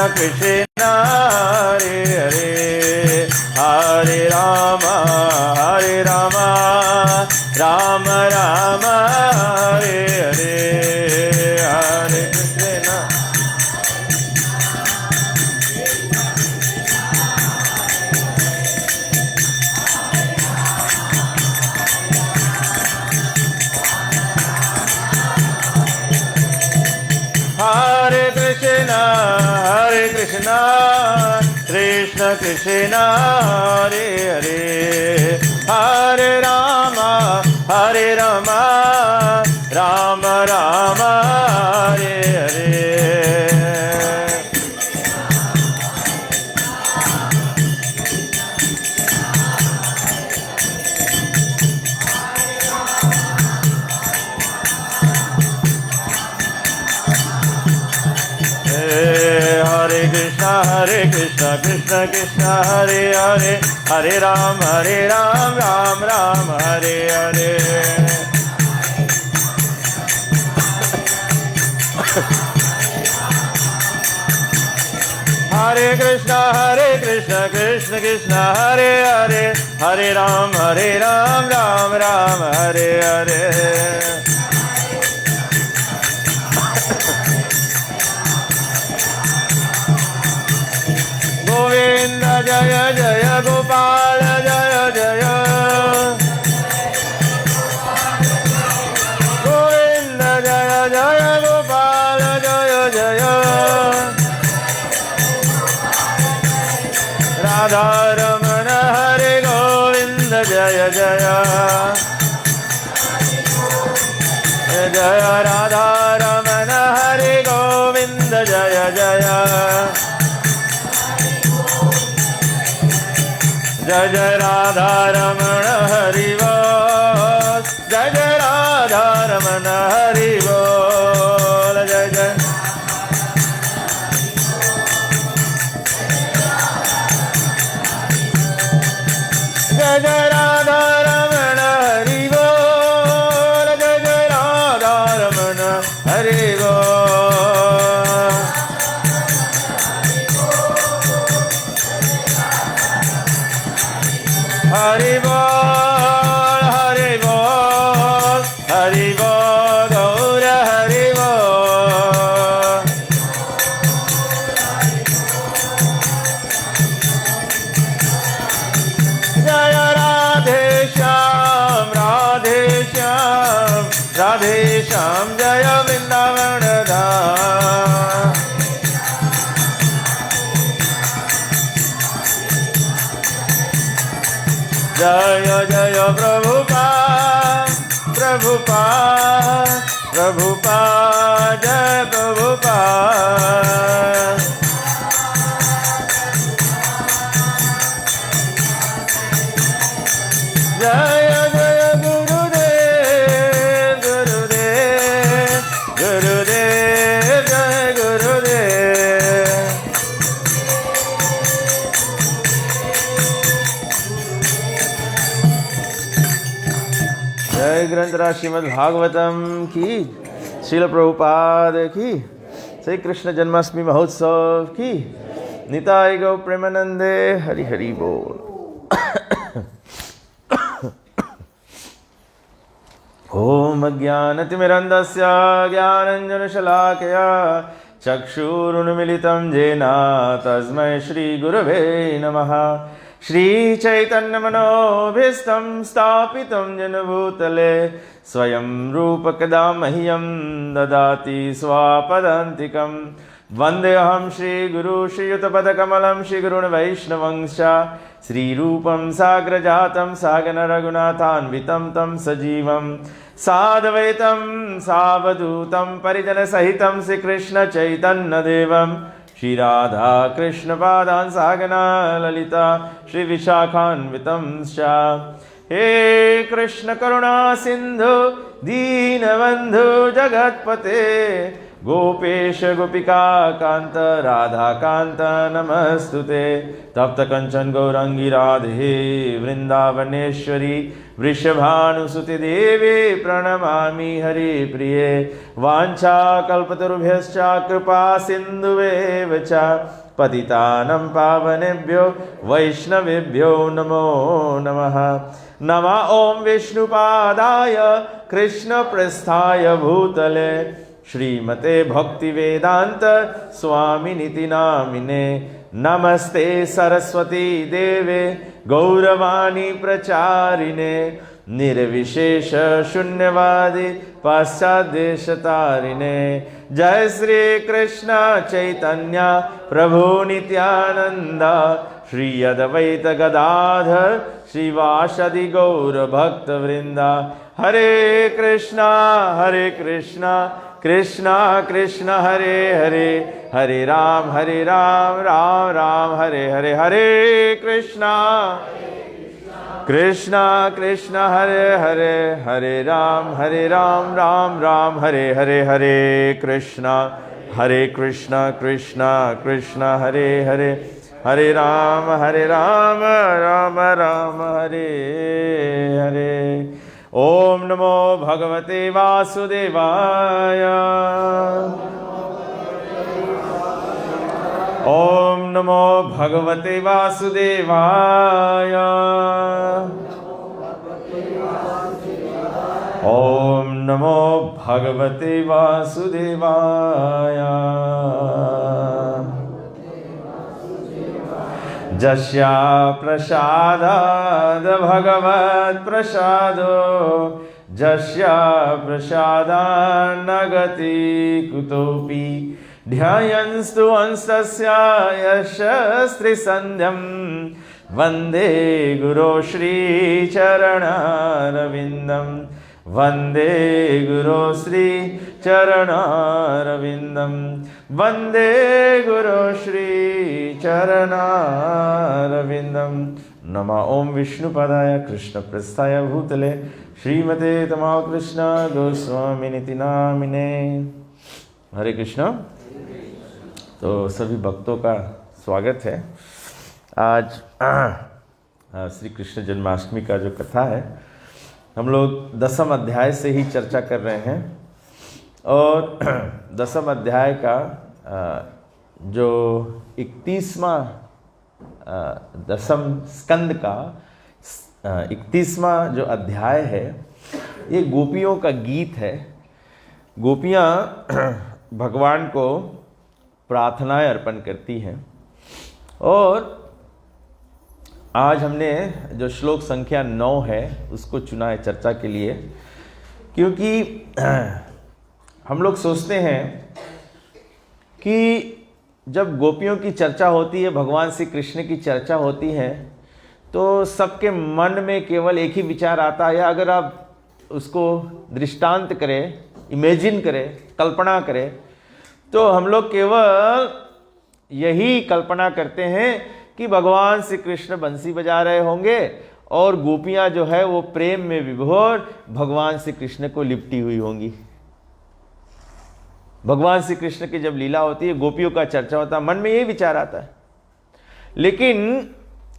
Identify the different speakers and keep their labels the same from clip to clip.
Speaker 1: कृष्ण हरे हरे, हरे राम राम राम हरे हरे, हरे कृष्ण। हरे कृष्ण कृष्ण कृष्ण हरे हरे, हरे राम राम राम हरे हरे। हरे कृष्ण कृष्ण कृष्ण हरे हरे, हरे राम राम राम हरे हरे। हरे कृष्ण कृष्ण कृष्ण हरे हरे, हरे राम राम राम हरे हरे। गोविंद जय जय गोपाल जय जय, गोविंद जय जय गोपाल जय जय, राधा रमण हरे गोविंद जय जय, जय राधा रमण हरे गोविंद जय जय, जय जय राधा रमण हरि बोल, जय जय राधा रमण हरि बोल, जय जय। जय जय राधा रमण हरि बोल, जय जय राधा रमण हरि बोल। हरि बोल हरि बोल हरि बोल गौर हरि बोल। जय राधे श्याम राधे श्याम जय वृंदावन धाम। जय जय प्रभुपाद प्रभुपाद प्रभुपाद जय प्रभुपाद। जय जय गुरुदेव गुरुदेव गुरुदेव जय गुरुदेव। जय ग्रंथराज श्रीमद् भागवतम की, श्रील प्रभुपाद की, श्री कृष्ण जन्माष्टमी महोत्सव की, निताय गौ प्रेमानंदे हरि हरि बोल। ओम अज्ञानतिमिरन्धस्य ज्ञानञ्जनशलाकया चक्षुरुन्मिलितं येन तस्मै श्रीगुरवे नमः। श्रीचैतन्यमनोभीष्टं स्थापितं येन भूतले स्वयं रूपकदा मह्यं ददाति स्वापदान्तिकं। वन्देऽहं श्रीगुरु श्रीयुतपदकमलं श्रीगुरून् वैष्णवंश्च श्रीरूपं साग्रजातं सागन रघुनाथान्वितं तं सजीवं साद्वैतं सावधूतं परिजनसहितं श्रीकृष्णचैतन्यदेवं श्रीराधा कृष्णपादान् सागना ललिता श्रीविशाखान्वितं च। हे कृष्ण करुणा सिन्धु दीनबन्धु जगत्पते गोपेश गोपिका कांत राधा कांत नमस्तुते। तप्त कंचन गौरंगी राधे वृंदावनेश्वरी वृषभानुसुते देवे प्रणमामि हरि प्रिये। वाञ्छा कल्पतरुभ्यश्च कृपा सिन्धुवेव च पतितानं पावनेभ्यो वैष्णवेभ्यो नमो नमः। नमः ॐ विष्णुपादाय कृष्णप्रस्थाय भूतले श्रीमते भक्तिवेदांत स्वामिनिति नामिने। नमस्ते सरस्वती देवे गौरवाणी प्रचारिणे निर्विशेष शून्यवादी पाश्चादेशतारिणे। जय श्री कृष्ण चैतन्य प्रभु नित्यानंद श्री अद्वैत गदाधर श्रीवासदि गौर भक्त वृंदा। हरे कृष्णा कृष्णा कृष्णा हरे हरे हरे राम राम राम हरे हरे। हरे कृष्णा कृष्णा कृष्णा हरे हरे हरे राम राम राम हरे हरे। हरे कृष्णा कृष्णा कृष्णा हरे हरे हरे राम राम राम हरे हरे। ओम नमो भगवते वासुदेवाय। ओम नमो भगवते वासुदेवाय। ओम नमो भगवते वासुदेवाय। जस्या प्रसादाद् भगवत् प्रसादो जस्या प्रसादान्न गति कुतोऽपि। ध्यायन्स्तु अंस्तस्य यशस्त्रिसन्ध्यं वन्दे गुरो श्रीचरणारविन्दं। वन्दे गुरो श्रीचरणारविन्दं। वन्दे गुरो श्रीचरणारविन्दं। नमः ॐ विष्णुपदाय कृष्णप्रस्थाय भूतले श्रीमते तमाव कृष्ण गोस्वामिनिति नामिने। हरे कृष्ण। तो सभी भक्तों का स्वागत है। आज श्री कृष्ण जन्माष्टमी का जो कथा है हम लोग 10वें अध्याय से ही चर्चा कर रहे हैं और 10वें अध्याय का जो 31वां 10वें स्कंद का 31वां जो अध्याय है ये गोपियों का गीत है। गोपियाँ भगवान को प्रार्थनाएं अर्पण करती हैं और आज हमने जो श्लोक संख्या 9 है उसको चुना है चर्चा के लिए, क्योंकि हम लोग सोचते हैं कि जब गोपियों की चर्चा होती है, भगवान श्री कृष्ण की चर्चा होती है, तो सबके मन में केवल एक ही विचार आता है, या अगर आप उसको दृष्टांत करें, इमेजिन करें, कल्पना करें, तो हम लोग केवल यही कल्पना करते हैं कि भगवान श्री कृष्ण बंसी बजा रहे होंगे और गोपियां जो है वो प्रेम में विभोर भगवान श्री कृष्ण को लिपटी हुई होंगी। भगवान श्री कृष्ण की जब लीला होती है, गोपियों का चर्चा होता है, मन में यही विचार आता है। लेकिन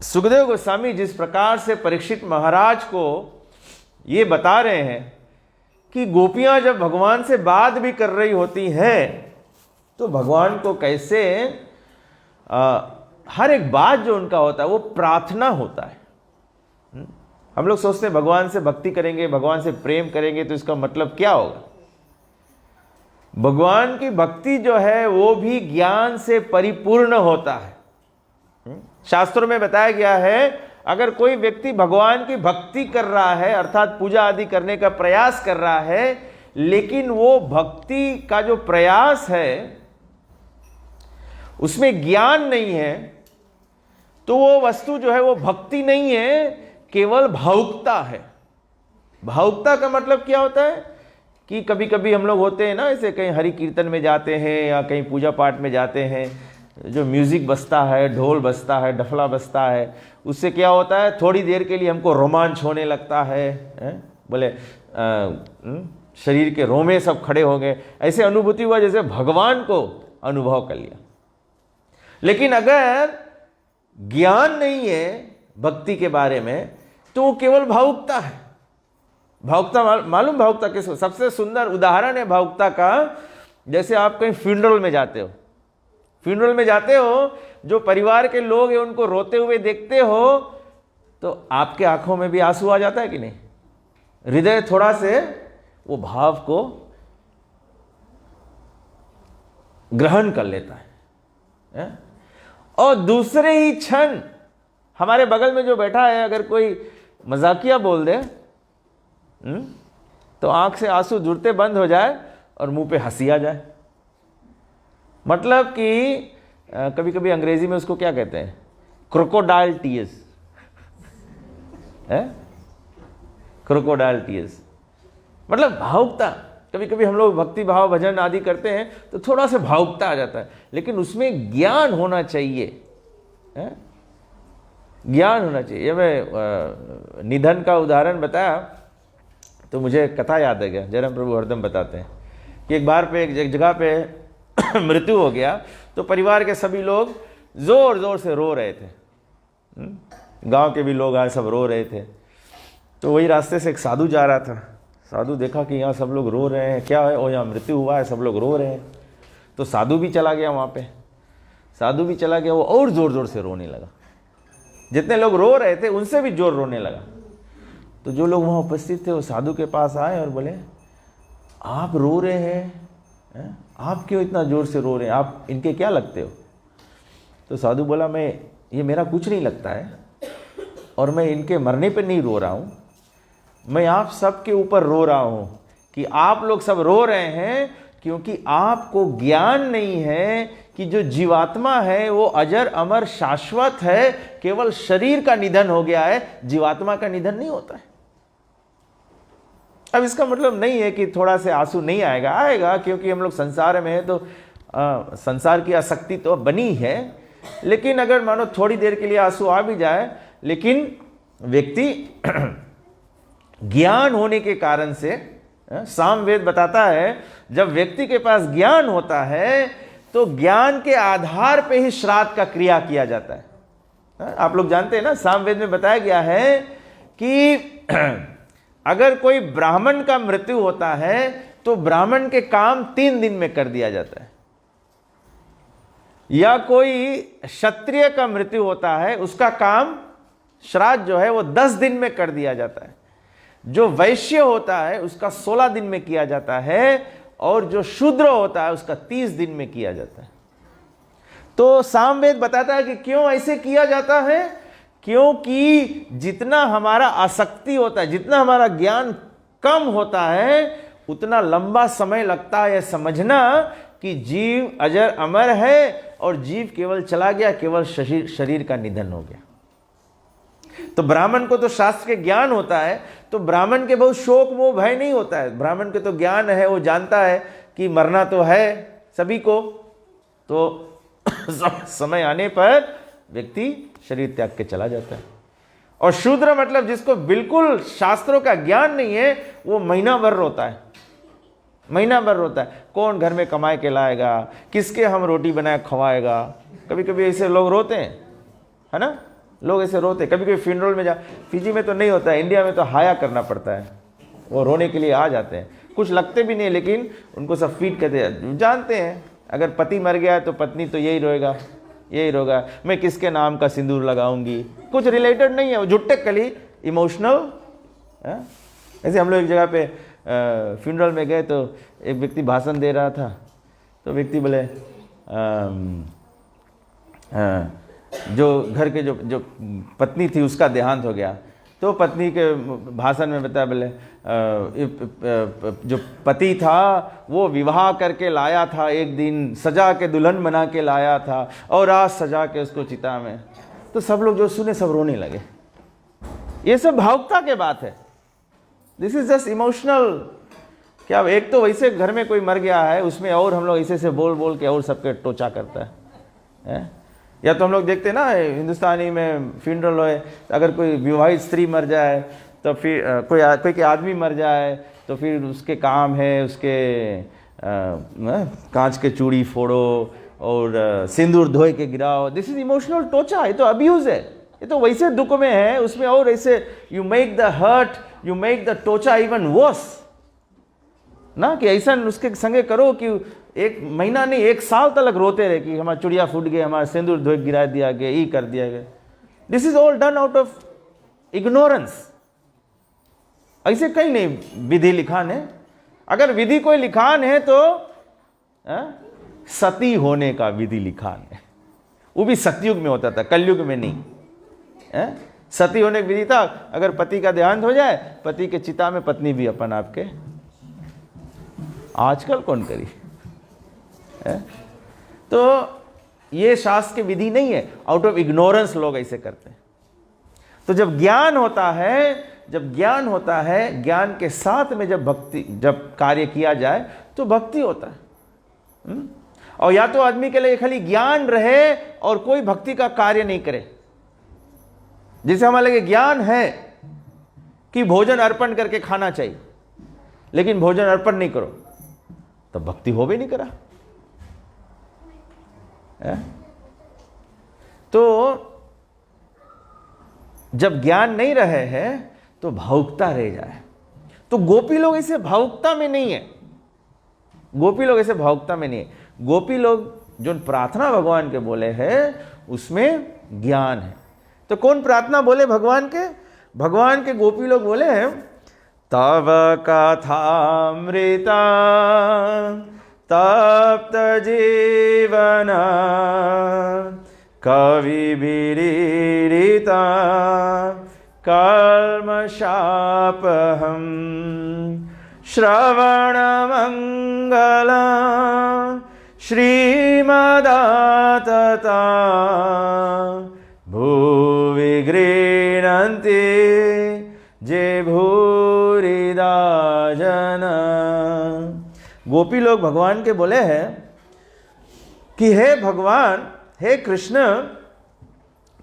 Speaker 1: सुखदेव गोस्वामी जिस प्रकार से परीक्षित महाराज को ये बता रहे हैं कि गोपियां जब भगवान से बात भी कर रही होती हैं तो भगवान को कैसे हर एक बात जो उनका होता है वो प्रार्थना होता है। हम लोग सोचते हैं भगवान से भक्ति करेंगे, भगवान से प्रेम करेंगे तो इसका मतलब क्या होगा। भगवान की भक्ति जो है वो भी ज्ञान से परिपूर्ण होता है। शास्त्रों में बताया गया है अगर कोई व्यक्ति भगवान की भक्ति कर रहा है अर्थात पूजा आदि करने का प्रयास कर रहा है, लेकिन वो भक्ति का जो प्रयास है उसमें ज्ञान नहीं है, तो वो वस्तु जो है वो भक्ति नहीं है, केवल भावुकता है। भावुकता का मतलब क्या होता है कि कभी कभी हम लोग होते हैं ना, ऐसे कहीं हरि कीर्तन में जाते हैं या कहीं पूजा पाठ में जाते हैं, जो म्यूजिक बजता है, ढोल बजता है, डफला बजता है, उससे क्या होता है थोड़ी देर के लिए हमको रोमांच होने लगता है। बोले शरीर के रोमे सब खड़े हो गए, ऐसे अनुभूति हुआ जैसे भगवान को अनुभव कर लिया। लेकिन अगर ज्ञान नहीं है भक्ति के बारे में तो वो केवल भावुकता है। भावुकता मालूम भावुकता किसको? सबसे सुंदर उदाहरण है भावुकता का, जैसे आप कहीं फ्यूनरल में जाते हो, फ्यूनरल में जाते हो, जो परिवार के लोग हैं उनको रोते हुए देखते हो तो आपके आंखों में भी आंसू आ जाता है कि नहीं? हृदय थोड़ा से वो भाव को ग्रहण कर लेता है। और दूसरे ही क्षण हमारे बगल में जो बैठा है अगर कोई मजाकिया बोल दे तो आंख से आंसू जुड़ते बंद हो जाए और मुंह पे हंसी आ जाए। मतलब कि कभी कभी अंग्रेजी में उसको क्या कहते हैं? क्रोकोडाइल टीयर्स है, क्रोकोडाइल टीयर्स मतलब भावुकता। कभी कभी हम लोग भक्ति भाव भजन आदि करते हैं तो थोड़ा सा भावुकता आ जाता है, लेकिन उसमें ज्ञान होना चाहिए, ज्ञान होना चाहिए। ये मैं निधन का उदाहरण बताया तो मुझे कथा याद आ गया, जयराम प्रभु हरदम बताते हैं कि एक बार पे एक जगह पे मृत्यु हो गया तो परिवार के सभी लोग जोर जोर से रो रहे थे, गांव के भी लोग आए, सब रो रहे थे। तो वही रास्ते से एक साधु जा रहा था, साधु देखा कि यहाँ सब लोग रो रहे हैं, क्या है? ओ यहाँ मृत्यु हुआ है, सब लोग रो रहे हैं। तो साधु भी चला गया वहाँ पे, साधु भी चला गया, वो और जोर जोर से रोने लगा। जितने लोग रो रहे थे उनसे भी जोर रोने लगा। तो जो लोग वहाँ उपस्थित थे वो साधु के पास आए और बोले, आप रो रहे हैं, आप क्यों इतना जोर से रो रहे हैं, आप इनके क्या लगते हो? तो साधु बोला, ये मेरा कुछ नहीं लगता है और मैं इनके मरने पे नहीं रो रहा हूँ, मैं आप सब के ऊपर रो रहा हूँ कि आप लोग सब रो रहे हैं क्योंकि आपको ज्ञान नहीं है कि जो जीवात्मा है वो अजर अमर शाश्वत है। केवल शरीर का निधन हो गया है, जीवात्मा का निधन नहीं होता है। अब इसका मतलब नहीं है कि थोड़ा से आंसू नहीं आएगा, आएगा, क्योंकि हम लोग संसार में हैं तो संसार की आसक्ति तो बनी है। लेकिन अगर मानो थोड़ी देर के लिए आंसू आ भी जाए, लेकिन व्यक्ति ज्ञान होने के कारण से, सामवेद बताता है जब व्यक्ति के पास ज्ञान होता है तो ज्ञान के आधार पे ही श्राद्ध का क्रिया किया जाता है। आप लोग जानते हैं ना, सामवेद में बताया गया है कि अगर कोई ब्राह्मण का मृत्यु होता है तो ब्राह्मण के काम 3 दिन में कर दिया जाता है, या कोई क्षत्रिय का मृत्यु होता है उसका काम श्राद्ध जो है वो 10 दिन में कर दिया जाता है, जो वैश्य होता है उसका 16 दिन में किया जाता है, और जो शूद्र होता है उसका 30 दिन में किया जाता है। तो सामवेद बताता है कि क्यों ऐसे किया जाता है, क्योंकि जितना हमारा आसक्ति होता है, जितना हमारा ज्ञान कम होता है, उतना लंबा समय लगता है समझना कि जीव अजर अमर है और जीव केवल चला गया, केवल शरीर का निधन हो गया। तो ब्राह्मण को तो शास्त्र के ज्ञान होता है, तो ब्राह्मण के बहुत शोक मोह भय नहीं होता है। ब्राह्मण के तो ज्ञान है, वो जानता है कि मरना तो है सभी को, तो समय आने पर व्यक्ति शरीर त्याग के चला जाता है। और शूद्र मतलब जिसको बिल्कुल शास्त्रों का ज्ञान नहीं है, वो महीना भर रोता है, महीना भर रोता है, कौन घर में कमाए के लाएगा, किसके हम रोटी बनाए खवाएगा। कभी कभी ऐसे लोग रोते हैं, है ना, लोग ऐसे रोते। कभी कभी फ्यूनरल में फिजी में तो नहीं होता है, इंडिया में तो हाया करना पड़ता है, वो रोने के लिए आ जाते हैं। कुछ लगते भी नहीं, लेकिन उनको सब फीड करते हैं। जानते हैं अगर पति मर गया है तो पत्नी तो यही रोएगा, यही रोगा, मैं किसके नाम का सिंदूर लगाऊंगी, कुछ रिलेटेड नहीं है, वो झुट्टे कली इमोशनल। ऐसे हम लोग एक जगह पे फ्यूनरल में गए तो एक व्यक्ति भाषण दे रहा था, तो व्यक्ति बोले जो घर के जो पत्नी थी उसका देहांत हो गया, तो पत्नी के भाषण में बताया, बोले जो पति था वो विवाह करके लाया था, एक दिन सजा के दुल्हन बना के लाया था और आज सजा के उसको चिता में। तो सब लोग जो सुने सब रोने लगे। ये सब भावुकता के बात है, दिस इज जस्ट इमोशनल। क्या एक तो वैसे घर में कोई मर गया है, उसमें और हम लोग ऐसे से बोल बोल के और सबके टोचा करता है। या तो हम लोग देखते हैं ना हिंदुस्तानी में फ्यूनरल हो, अगर कोई विवाहित स्त्री मर जाए तो फिर कोई आदमी मर जाए तो फिर उसके काम है उसके कांच के चूड़ी फोड़ो और सिंदूर धोए के गिराओ। दिस इज इमोशनल टोचा, ये तो अब्यूज है, ये तो वैसे दुख में है उसमें और ऐसे you make the hurt, you make the टोचा इवन वर्स ना, कि ऐसा उसके संगे करो कि 1 महीना नहीं 1 साल तक रोते रहे कि हमारा चुड़िया फूट गया, हमारा सिंदूर धोए गिरा दिया गया, ये कर दिया गया। This is all done out of ignorance. ऐसे कहीं नहीं विधि लिखान है। अगर विधि कोई लिखान है तो सती होने का विधि लिखान है, वो भी सतयुग में होता था, कलयुग में नहीं। सती होने की विधि था, अगर पति का देहांत हो जाए, पति के चिता में पत्नी भी अपन आपके। आजकल कौन करी है? तो ये शास्त्र की विधि नहीं है, आउट ऑफ इग्नोरेंस लोग ऐसे करते हैं। तो जब ज्ञान होता है, ज्ञान के साथ में जब कार्य किया जाए तो भक्ति होता है। और या तो आदमी के लिए खाली ज्ञान रहे और कोई भक्ति का कार्य नहीं करे, जिसे हमारे लिए ज्ञान है कि भोजन अर्पण करके खाना चाहिए, लेकिन भोजन अर्पण नहीं करो तो भक्ति हो भी नहीं करा। तो जब ज्ञान नहीं रहे हैं तो भावुकता रह जाए। तो गोपी लोग ऐसे भावुकता में नहीं है, गोपी लोग ऐसे भावुकता में नहीं है। गोपी लोग जो प्रार्थना भगवान के बोले हैं उसमें ज्ञान है। तो कौन प्रार्थना बोले भगवान के? भगवान के गोपी लोग बोले हैं, तव कथामृता तप्त जीवन कवि विरीडिता कल्मषापहम श्रवण मंगला श्रीमदातता भुवि गृह्णन्ति जे भूरिदा जन। गोपी लोग भगवान के बोले हैं कि हे भगवान, हे कृष्ण,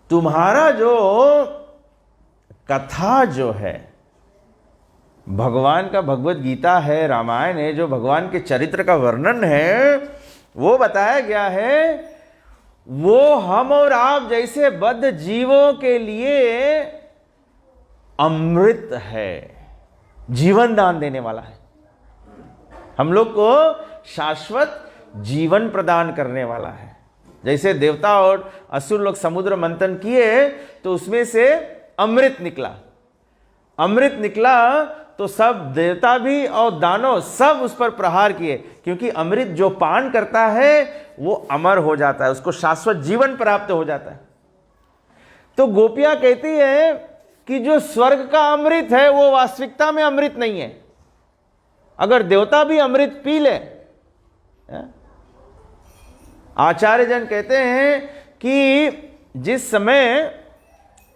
Speaker 1: तुम्हारा जो कथा जो है, भगवान का भगवत गीता है, रामायण है, जो भगवान के चरित्र का वर्णन है वो बताया गया है, वो हम और आप जैसे बद्ध जीवों के लिए अमृत है, जीवन दान देने वाला है, हम लोग को शाश्वत जीवन प्रदान करने वाला है। जैसे देवता और असुर लोग समुद्र मंथन किए तो उसमें से अमृत निकला, अमृत निकला तो सब देवता भी और दानव सब उस पर प्रहार किए, क्योंकि अमृत जो पान करता है वो अमर हो जाता है, उसको शाश्वत जीवन प्राप्त हो जाता है। तो गोपियां कहती है कि जो स्वर्ग का अमृत है वो वास्तविकता में अमृत नहीं है। अगर देवता भी अमृत पी ले, आचार्य जन कहते हैं कि जिस समय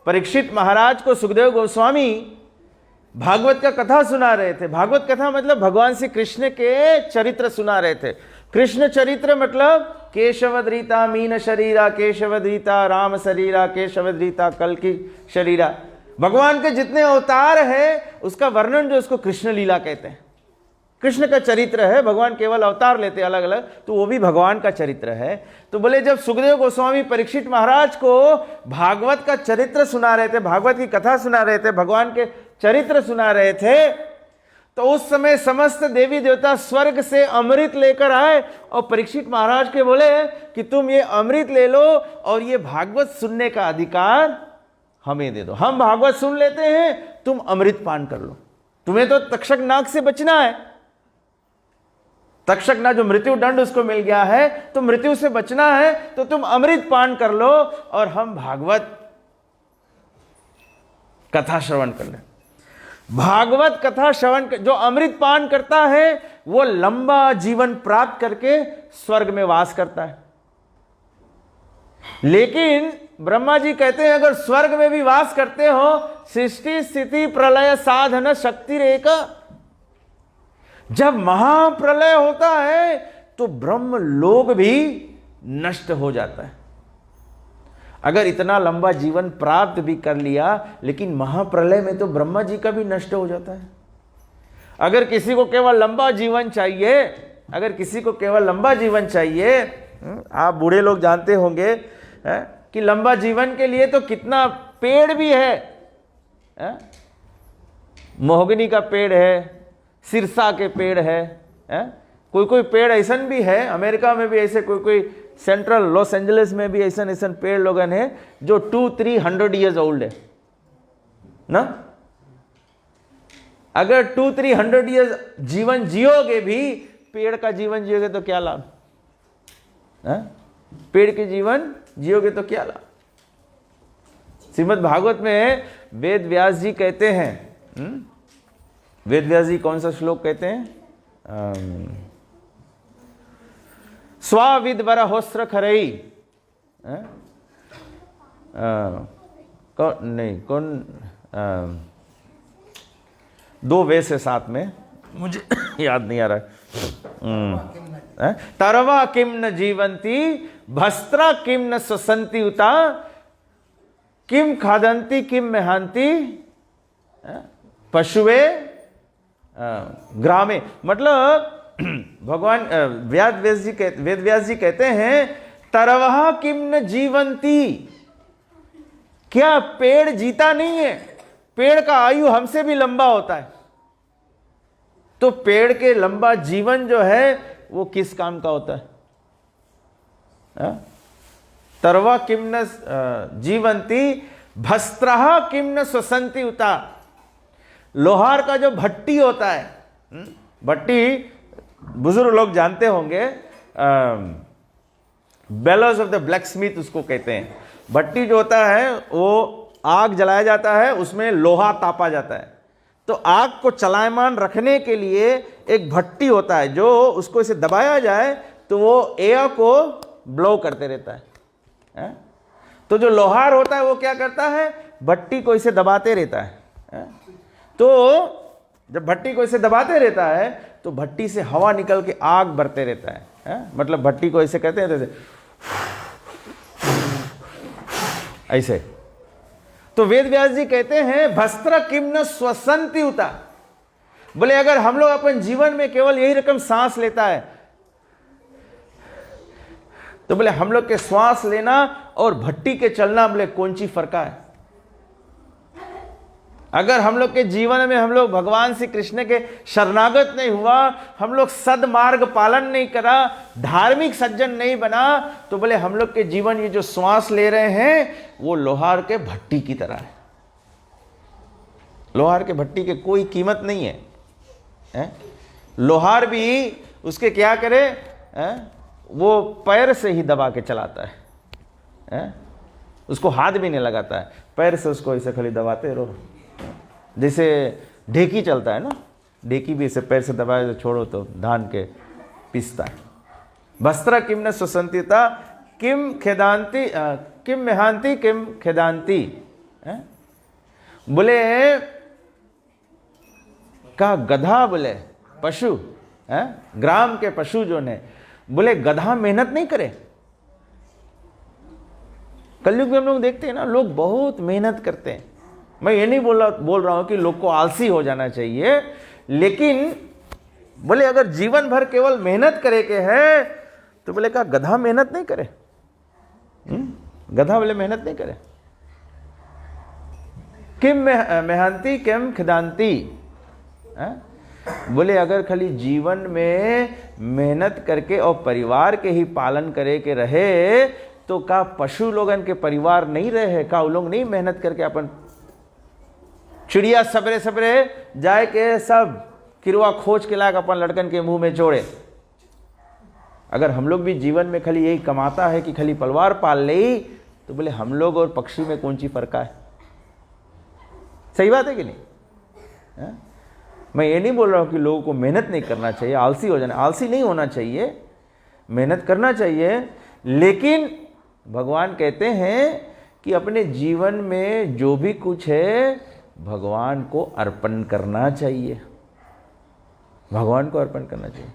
Speaker 1: परीक्षित महाराज को सुखदेव गोस्वामी भागवत का कथा सुना रहे थे, भागवत कथा मतलब भगवान श्री कृष्ण के चरित्र सुना रहे थे। कृष्ण चरित्र मतलब केशवद्रीता मीन शरीरा, केशवद्रीता राम शरीरा, केशवद्रीता कल की शरीरा, भगवान के जितने अवतार है उसका वर्णन जो उसको कृष्ण लीला कहते हैं। कृष्ण का चरित्र है, भगवान केवल अवतार लेते अलग अलग, तो वो भी भगवान का चरित्र है। तो बोले जब सुखदेव गोस्वामी परीक्षित महाराज को भागवत का चरित्र सुना रहे थे, भागवत की कथा सुना रहे थे, भगवान के चरित्र सुना रहे थे, तो उस समय समस्त देवी देवता स्वर्ग से अमृत लेकर आए और परीक्षित महाराज के बोले कि तुम ये अमृत ले लो और ये भागवत सुनने का अधिकार हमें दे दो, हम भागवत सुन लेते हैं, तुम अमृत पान कर लो। तुम्हें तो तक्षक नाग से बचना है, तक्षक ना जो मृत्यु दंड उसको मिल गया है, तो मृत्यु से बचना है, तो तुम अमृत पान कर लो और हम भागवत कथा श्रवण कर ले। भागवत कथा श्रवण जो अमृत पान करता है वो लंबा जीवन प्राप्त करके स्वर्ग में वास करता है। लेकिन ब्रह्मा जी कहते हैं अगर स्वर्ग में भी वास करते हो, सृष्टि स्थिति प्रलय साधन शक्ति रेखा, जब महाप्रलय होता है तो ब्रह्म लोक भी नष्ट हो जाता है। अगर इतना लंबा जीवन प्राप्त भी कर लिया लेकिन महाप्रलय में तो ब्रह्मा जी का भी नष्ट हो जाता है। अगर किसी को केवल लंबा जीवन चाहिए, अगर किसी को केवल लंबा जीवन चाहिए, आप बूढ़े लोग जानते होंगे कि लंबा जीवन के लिए तो कितना पेड़ भी है, मोहगनी का पेड़ है, सिरसा के पेड़ है, कोई कोई पेड़ ऐसा भी है, अमेरिका में भी ऐसे कोई कोई सेंट्रल लॉस एंजलिस में भी ऐसा ऐसा पेड़ लोगन है जो 200-300 ईयर्स ओल्ड है ना। अगर 200-300 ईयर्स जीवन जियोगे भी, पेड़ का जीवन जियोगे तो क्या लाभ, पेड़ के जीवन जियोगे तो क्या लाभ। श्रीमद् भागवत में वेद व्यास जी कहते हैं, वेद व्यास जी कौन सा श्लोक कहते हैं, स्वाविद होस्त्र खरई, कौन नहीं कौन, दो वे से साथ में, मुझे याद नहीं आ रहा। तरवा किम न जीवंती, भस्त्रा किम न स्वसंती उता, किम खादंती किम मेहांती, पशुवे ग्रामे। मतलब भगवान वेद व्यास जी कहते हैं, तरवहा किम न जीवंती, क्या पेड़ जीता नहीं है, पेड़ का आयु हमसे भी लंबा होता है, तो पेड़ के लंबा जीवन जो है वो किस काम का होता है। तरवा किम न जीवंती, भस्त्रहा किम न स्वसंती उता। लोहार का जो भट्टी होता है, भट्टी बुजुर्ग लोग जानते होंगे, bellows of the black Smith उसको कहते हैं। भट्टी जो होता है वो आग जलाया जाता है, उसमें लोहा तापा जाता है, तो आग को चलायमान रखने के लिए एक भट्टी होता है जो उसको इसे दबाया जाए तो वो एयर को ब्लो करते रहता है। तो जो लोहार होता है वो क्या करता है, भट्टी को इसे दबाते रहता है। तो जब भट्टी को इसे दबाते रहता है तो भट्टी से हवा निकल के आग बढ़ते रहता है। मतलब भट्टी को ऐसे कहते हैं, जैसे ऐसे। तो वेद व्यास जी कहते हैं, भस्त्र किम न स्वसंति उता। बोले अगर हम लोग अपन जीवन में केवल यही रकम सांस लेता है, तो बोले हम लोग के श्वास लेना और भट्टी के चलना, बोले कौन सी फर्क है। अगर हम लोग के जीवन में हम लोग भगवान श्री कृष्ण के शरणागत नहीं हुआ, हम लोग सदमार्ग पालन नहीं करा, धार्मिक सज्जन नहीं बना, तो बोले हम लोग के जीवन ये जो श्वास ले रहे हैं वो लोहार के भट्टी की तरह है। लोहार के भट्टी के कोई कीमत नहीं है। लोहार भी उसके क्या करे, वो पैर से ही दबा के चलाता है, उसको हाथ भी नहीं लगाता है, पैर से उसको ऐसे खाली दबाते रहो। जैसे ढेकी चलता है ना, ढेकी भी इसे पैर से दबाए तो छोड़ो तो धान के पिसता है। भस्त्र किम न स्वसंतिता, किम खेदांती, किम मेहांती किम खेदांती। बोले का गधा, बोले पशु, ग्राम के पशु जो ने, बोले गधा मेहनत नहीं करे। कलयुग में हम लोग देखते हैं ना, लोग बहुत मेहनत करते हैं। मैं ये नहीं बोल रहा हूं कि लोग को आलसी हो जाना चाहिए, लेकिन बोले अगर जीवन भर केवल मेहनत करे के है तो बोले का गधा मेहनत नहीं करे। गधा बोले मेहनत नहीं करे। किम मेहनती किम खिदांती। बोले अगर खाली जीवन में मेहनत करके और परिवार के ही पालन करे के रहे तो का पशु लोगन के परिवार नहीं रहे, का वो लोग नहीं मेहनत करके अपन चिड़िया सबरे सबरे जाए के सब किरवा खोज के लायक अपन लड़कन के मुंह में जोड़े। अगर हम लोग भी जीवन में खाली यही कमाता है कि खाली परिवार पाल ले, तो बोले हम लोग और पक्षी में कौन सी फर्क है। सही बात है कि नहीं। मैं ये नहीं बोल रहा हूं कि लोगों को मेहनत नहीं करना चाहिए, आलसी हो जाना, आलसी नहीं होना चाहिए, मेहनत करना चाहिए, लेकिन भगवान कहते हैं कि अपने जीवन में जो भी कुछ है भगवान को अर्पण करना चाहिए, भगवान को अर्पण करना चाहिए।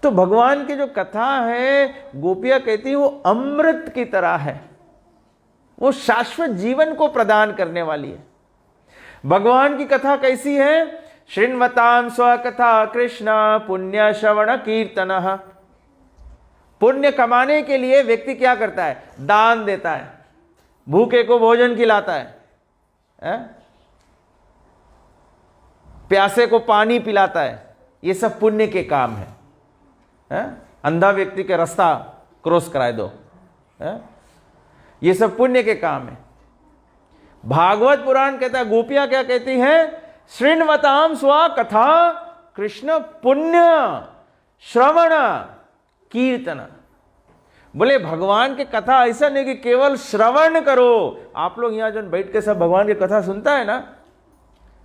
Speaker 1: तो भगवान की जो कथा है, गोपियां कहती है वो अमृत की तरह है, वो शाश्वत जीवन को प्रदान करने वाली है। भगवान की कथा कैसी है, शृण्वतां स्वकथा कृष्ण पुण्य श्रवण कीर्तन। पुण्य कमाने के लिए व्यक्ति क्या करता है? दान देता है, भूखे को भोजन खिलाता है, प्यासे को पानी पिलाता है। ये सब पुण्य के काम है। अंधा व्यक्ति के रास्ता क्रॉस कराए दो, ये सब पुण्य के काम है। भागवत पुराण कहता है, गोपियां क्या कहती हैं? शृण्वताम स्व कथा कृष्ण पुण्य श्रवण कीर्तन। बोले भगवान की कथा ऐसा नहीं कि केवल श्रवण करो। आप लोग यहां जो बैठ के सब भगवान की कथा सुनता है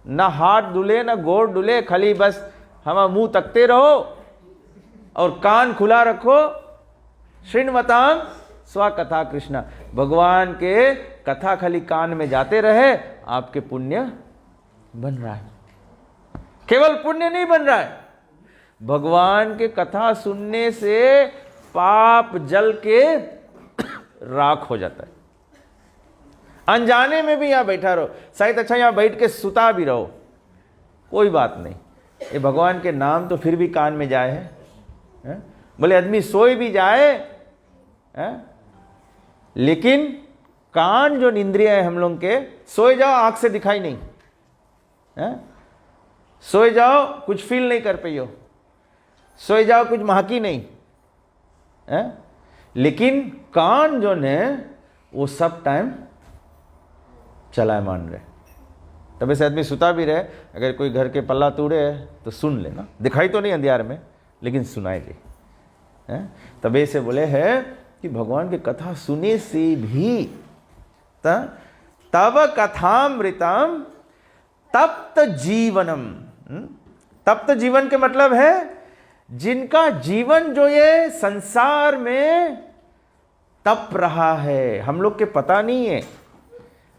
Speaker 1: ना हाथ डुले ना गोड़ डुले, खाली बस हम मुंह तकते रहो और कान खुला रखो। शृण्वताम स्व कथा कृष्ण, भगवान के कथा खाली कान में जाते रहे, आपके पुण्य बन रहा है। केवल पुण्य नहीं बन रहा है, भगवान के कथा सुनने से पाप जल के राख हो जाता है। अनजाने में भी यहां बैठा रहो, शायद अच्छा यहां बैठ के सुता भी रहो, कोई बात नहीं, ये भगवान के नाम तो फिर भी कान में जाए है? बोले आदमी सोए भी जाए लेकिन कान जो इंद्रिय है हम लोग के, सोए जाओ आंख से दिखाई नहीं, सोए जाओ कुछ फील नहीं कर पाइयो, सोए जाओ कुछ महकी नहीं, लेकिन कान जो ने वो सब टाइम चलाए मान रहे। तब ऐसे आदमी सुता भी रहे, अगर कोई घर के पल्ला तोड़े तो सुन लेना, दिखाई तो नहीं अंधियार में लेकिन सुनाई दे। तब ऐसे बोले है कि भगवान की कथा सुने से भी तब कथामृतम तप्त जीवनम। तप्त जीवन के मतलब है जिनका जीवन जो ये संसार में तप रहा है, हम लोग के पता नहीं है,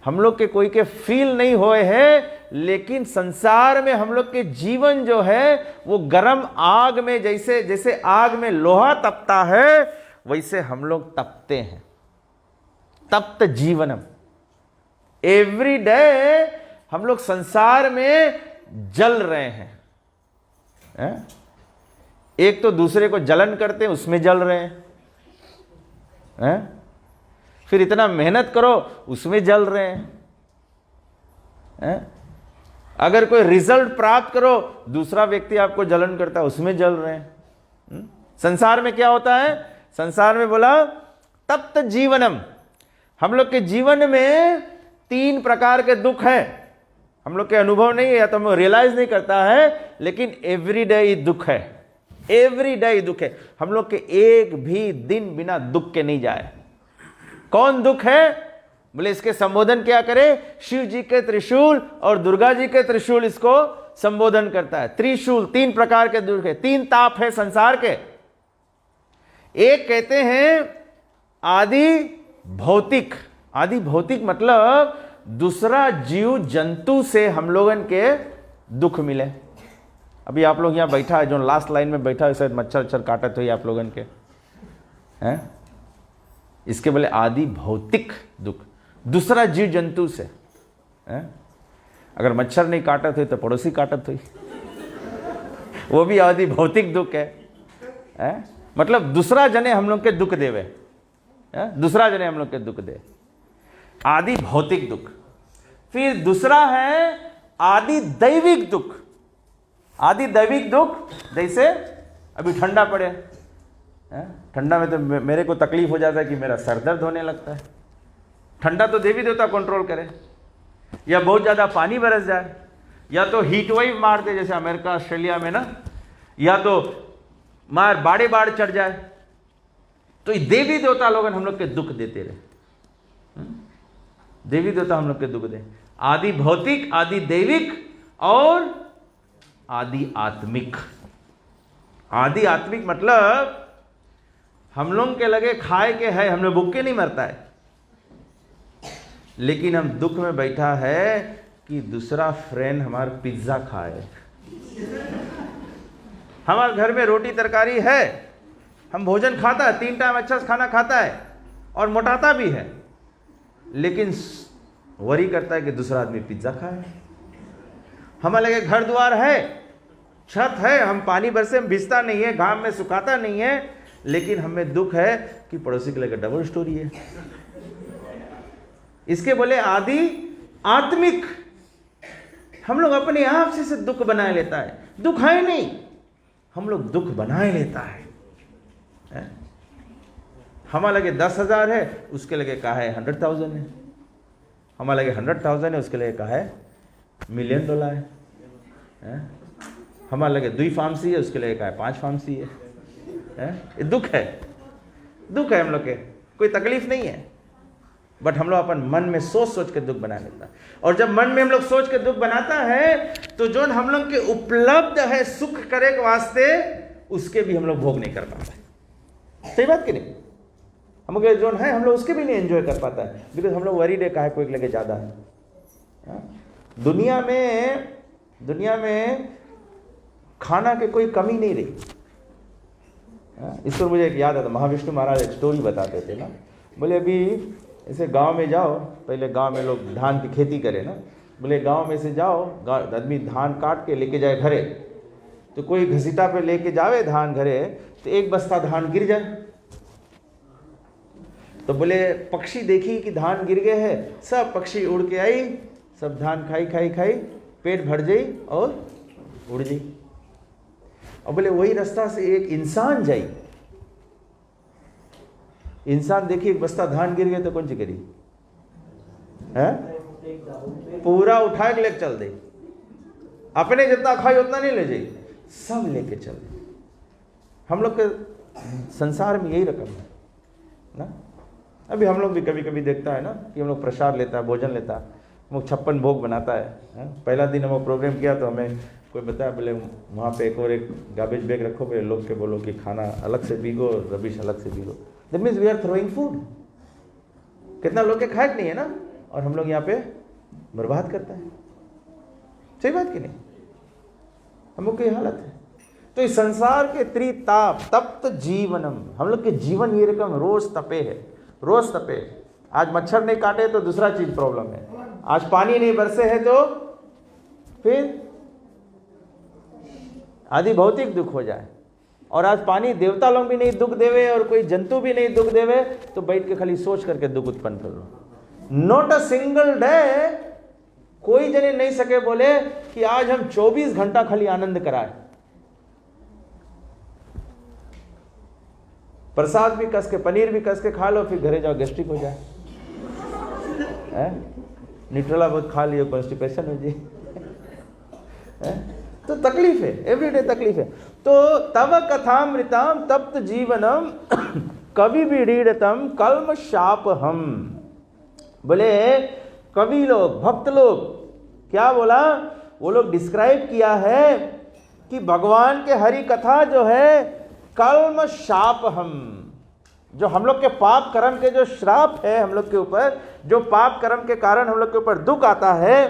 Speaker 1: हम लोग के कोई के फील नहीं होए हैं, लेकिन संसार में हम लोग के जीवन जो है वो गर्म आग में, जैसे जैसे आग में लोहा तपता है वैसे हम लोग तपते हैं। तप्त जीवनम, एवरी डे हम लोग संसार में जल रहे हैं। एक तो दूसरे को जलन करते हैं उसमें जल रहे हैं, फिर इतना मेहनत करो उसमें जल रहे हैं। अगर कोई रिजल्ट प्राप्त करो दूसरा व्यक्ति आपको जलन करता है उसमें जल रहे हैं। संसार में क्या होता है? संसार में बोला तप्त जीवनम, हम लोग के जीवन में 3 प्रकार के दुख हैं, हम लोग के अनुभव नहीं है या तो हम रियलाइज नहीं करता है, लेकिन एवरी डे दुख है, एवरी डे दुख है। हम लोग के एक भी दिन बिना दुख के नहीं जाए। कौन दुख है? बोले इसके संबोधन क्या करे? शिव जी के त्रिशूल और दुर्गा जी के त्रिशूल इसको संबोधन करता है। त्रिशूल, 3 प्रकार के दुख है, 3 ताप है संसार के। एक कहते हैं आदि भौतिक। आदि भौतिक मतलब दूसरा जीव जंतु से हम लोगन के दुख मिले। अभी आप लोग यहां बैठा है, जो लास्ट लाइन में बैठा है, शायद मच्छर काटत हुई आप लोगन के हैं, इसके बोले आदि भौतिक दुख, दूसरा जीव जंतु से। अगर मच्छर नहीं काटत हुई तो पड़ोसी काटत हुई, वो भी आदि भौतिक दुख है। मतलब दूसरा जने हम लोग के दुख देवे, दूसरा जने हम लोग के दुख दे, आदि भौतिक दुख। फिर दूसरा है आदि दैविक दुख। आदि दैविक दुख, जैसे अभी ठंडा पड़े, ठंडा में तो मेरे को तकलीफ हो जाता है कि मेरा सर दर्द होने लगता है। ठंडा तो देवी देवता कंट्रोल करे, या बहुत ज़्यादा पानी बरस जाए, या तो हीट वेव मार दे जैसे अमेरिका ऑस्ट्रेलिया में ना, या तो बाड़े बाढ़ चढ़ जाए, तो देवी देवता लोग हम लोग के दुख देते रहे। देवी देवता हम लोग के दुख दे। आदि भौतिक, आदि दैविक और आदि आत्मिक। आदि आत्मिक मतलब हम लोग के लगे खाए के है, हमने भूख के नहीं मरता है, लेकिन हम दुख में बैठा है कि दूसरा फ्रेंड हमारा पिज्जा खाए। हमारे घर में रोटी तरकारी है, हम भोजन खाता है, 3 टाइम अच्छा खाना खाता है और मोटाता भी है, लेकिन वरी करता है कि दूसरा आदमी पिज्जा खाए। हमारे लगे घर द्वार है, छत है, हम पानी बरसे हम भिजता नहीं है, घाम में सुखाता नहीं है, लेकिन हमें दुख है कि पड़ोसी के लगे डबल स्टोरी है। इसके बोले आदि आत्मिक। हम लोग अपने आप से दुख बनाए लेता है। दुख है नहीं, हम लोग दुख बनाए लेता है। हमारे लगे 10,000 है, उसके लगे कहा है 100,000 है। हमारे लगे 100,000 है, उसके लगे कहा है $1 मिलियन है। हमारे लगे 2 फार्मेसी है, उसके लगे कहा है 5 फार्मेसी है। ये दुख है, दुख है हम लोग के, कोई तकलीफ नहीं है, बट हम लोग अपन मन में सोच सोच के दुख बना लेता है। और जब मन में हम लोग सोच के दुख बनाता है तो जो हम लोग के उपलब्ध है सुख करे के वास्ते, उसके भी हम लोग भोग नहीं कर पाते। सही बात कि नहीं? हम लोग जो है हम लोग उसके भी नहीं एंजॉय कर पाता है, बिकॉज हम लोग वरीड है काहे कोई लगे ज़्यादा है। दुनिया में खाना के कोई कमी नहीं रही। इस पर मुझे एक याद आता, महाविष्णु महाराज एक स्टोरी बताते थे ना, बोले अभी ऐसे गांव में जाओ, पहले गांव में लोग धान की खेती करें ना, बोले गांव में से जाओ, आदमी धान काट के लेके जाए घरे, तो कोई घसीटा पे लेके जावे धान घरे, तो एक बस्ता धान गिर जाए। तो बोले पक्षी देखी कि धान गिर गए हैं, सब पक्षी उड़ के आई, सब धान खाई, पेट भर जाई और उड़ जाई। और बोले वही रास्ता से एक इंसान जाई, इंसान देखिए एक बस्ता धान गिर गया तो कौन सी करी है, पूरा उठा के लेके चल दे, अपने जितना खाई उतना नहीं ले जाए, सब लेके चल दे। हम लोग के संसार में यही रकम है ना। अभी हम लोग भी कभी कभी देखता है ना कि हम लोग प्रसाद लेता है, भोजन लेता है, हम लोग 56 भोग बनाता है। पहला दिन हम प्रोग्राम किया तो हमें कोई बताया, बोले वहाँ पे एक गार्बेज बैग रखो, बोले लोग के बोलो कि खाना अलग से भीगो, रबिश अलग से भीगो। That means we are throwing food. कितना लोग के खाए नहीं है ना, और हम लोग यहाँ पे बर्बाद करता है। सही बात कि नहीं? हम लोग की हालत है। तो इस संसार के त्रिताप तप्त जीवनम, हम लोग के जीवन ये रकम रोज तपे है, रोज तपे। आज मच्छर नहीं काटे तो दूसरा चीज प्रॉब्लम है, आज पानी नहीं बरसे है तो फिर आदि भौतिक दुख हो जाए। और आज पानी देवता लोग भी नहीं दुख देवे और कोई जंतु भी नहीं दुख देवे, तो बैठ के खाली सोच करके दुख उत्पन्न कर लो। नॉट अ सिंगल डे कोई जने नहीं सके बोले कि आज हम 24 घंटा खाली आनंद कराए। प्रसाद भी कस के, पनीर भी कस के खा लो, फिर घरे जाओ गैस्ट्रिक हो जाए, न्यूट्रेला बहुत खा लियो कॉन्स्टिपेशन हो जाए। तो तकलीफ है, एवरीडे तकलीफ है। तो तव कथामृतम तप्त जीवनम कवि विडीडतम कल्म शाप हम। बोले कवि लोग, भक्त लोग क्या बोला, वो लोग डिस्क्राइब किया है कि भगवान के हरि कथा जो है कल्म शाप हम, जो हम लोग के पाप कर्म के जो श्राप है हम लोग के ऊपर, जो पाप कर्म के कारण हम लोग के ऊपर दुख आता है,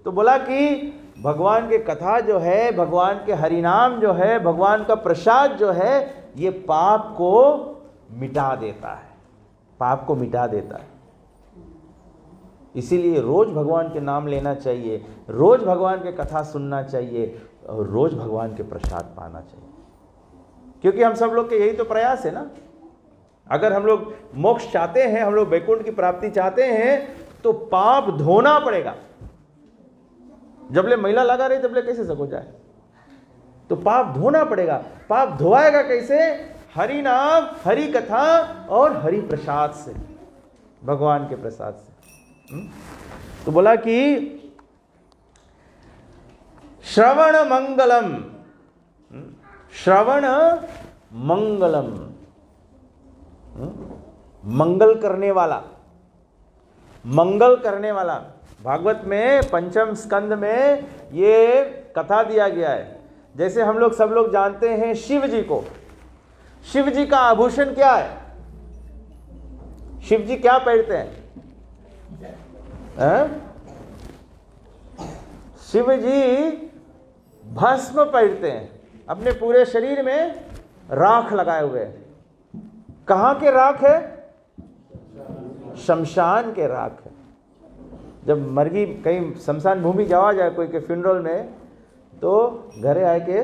Speaker 1: तो बोला कि भगवान के कथा जो है, भगवान के हरिनाम जो है, भगवान का प्रसाद जो है, ये पाप को मिटा देता है, पाप को मिटा देता है। इसीलिए रोज भगवान के नाम लेना चाहिए, रोज भगवान के कथा सुनना चाहिए और रोज भगवान के प्रसाद पाना चाहिए, क्योंकि हम सब लोग के यही तो प्रयास है ना। अगर हम लोग मोक्ष चाहते हैं, हम लोग वैकुंठ की प्राप्ति चाहते हैं, तो पाप धोना पड़ेगा। जबले महिला लगा रही तबले कैसे सको जाए, तो पाप धोना पड़ेगा। पाप धोएगा कैसे? हरि नाम, हरि कथा और हरि प्रसाद से, भगवान के प्रसाद से। तो बोला कि श्रवण मंगलम, श्रवण मंगलम, मंगल करने वाला, मंगल करने वाला। भागवत में पंचम स्कंद में ये कथा दिया गया है। जैसे हम लोग सब लोग जानते हैं शिव जी को, शिव जी का आभूषण क्या है? शिव जी क्या पहनते हैं? शिव जी भस्म पहनते हैं, अपने पूरे शरीर में राख लगाए हुए हैं। कहां के राख है? शमशान के राख है। जब मरगी कहीं शमशान भूमि जावा जाए कोई के फ्यूनरल में, तो घरे आए के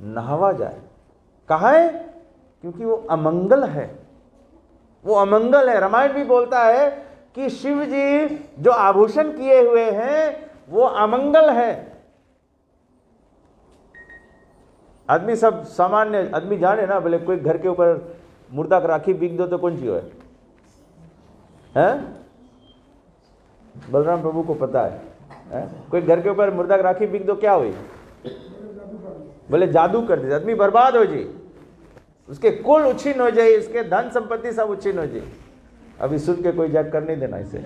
Speaker 1: नहावा जाए। कहा है? क्योंकि वो अमंगल है, वो अमंगल है। रामायण भी बोलता है कि शिव जी जो आभूषण किए हुए हैं वो अमंगल है। आदमी सब सामान्य आदमी जाने ना, बोले कोई घर के ऊपर मुर्दा का राखी बिक दो तो कौन चीज है? बलराम प्रभु को पता है? कोई घर के ऊपर मुर्दा का राखी बिक दो, क्या हुई? बोले जादू कर दे, आदमी बर्बाद हो जी, उसके कुल उछिन्न हो जाए, उसके धन संपत्ति सब उछिन्न हो जाए। अभी सुन के कोई जग कर नहीं देना इसे।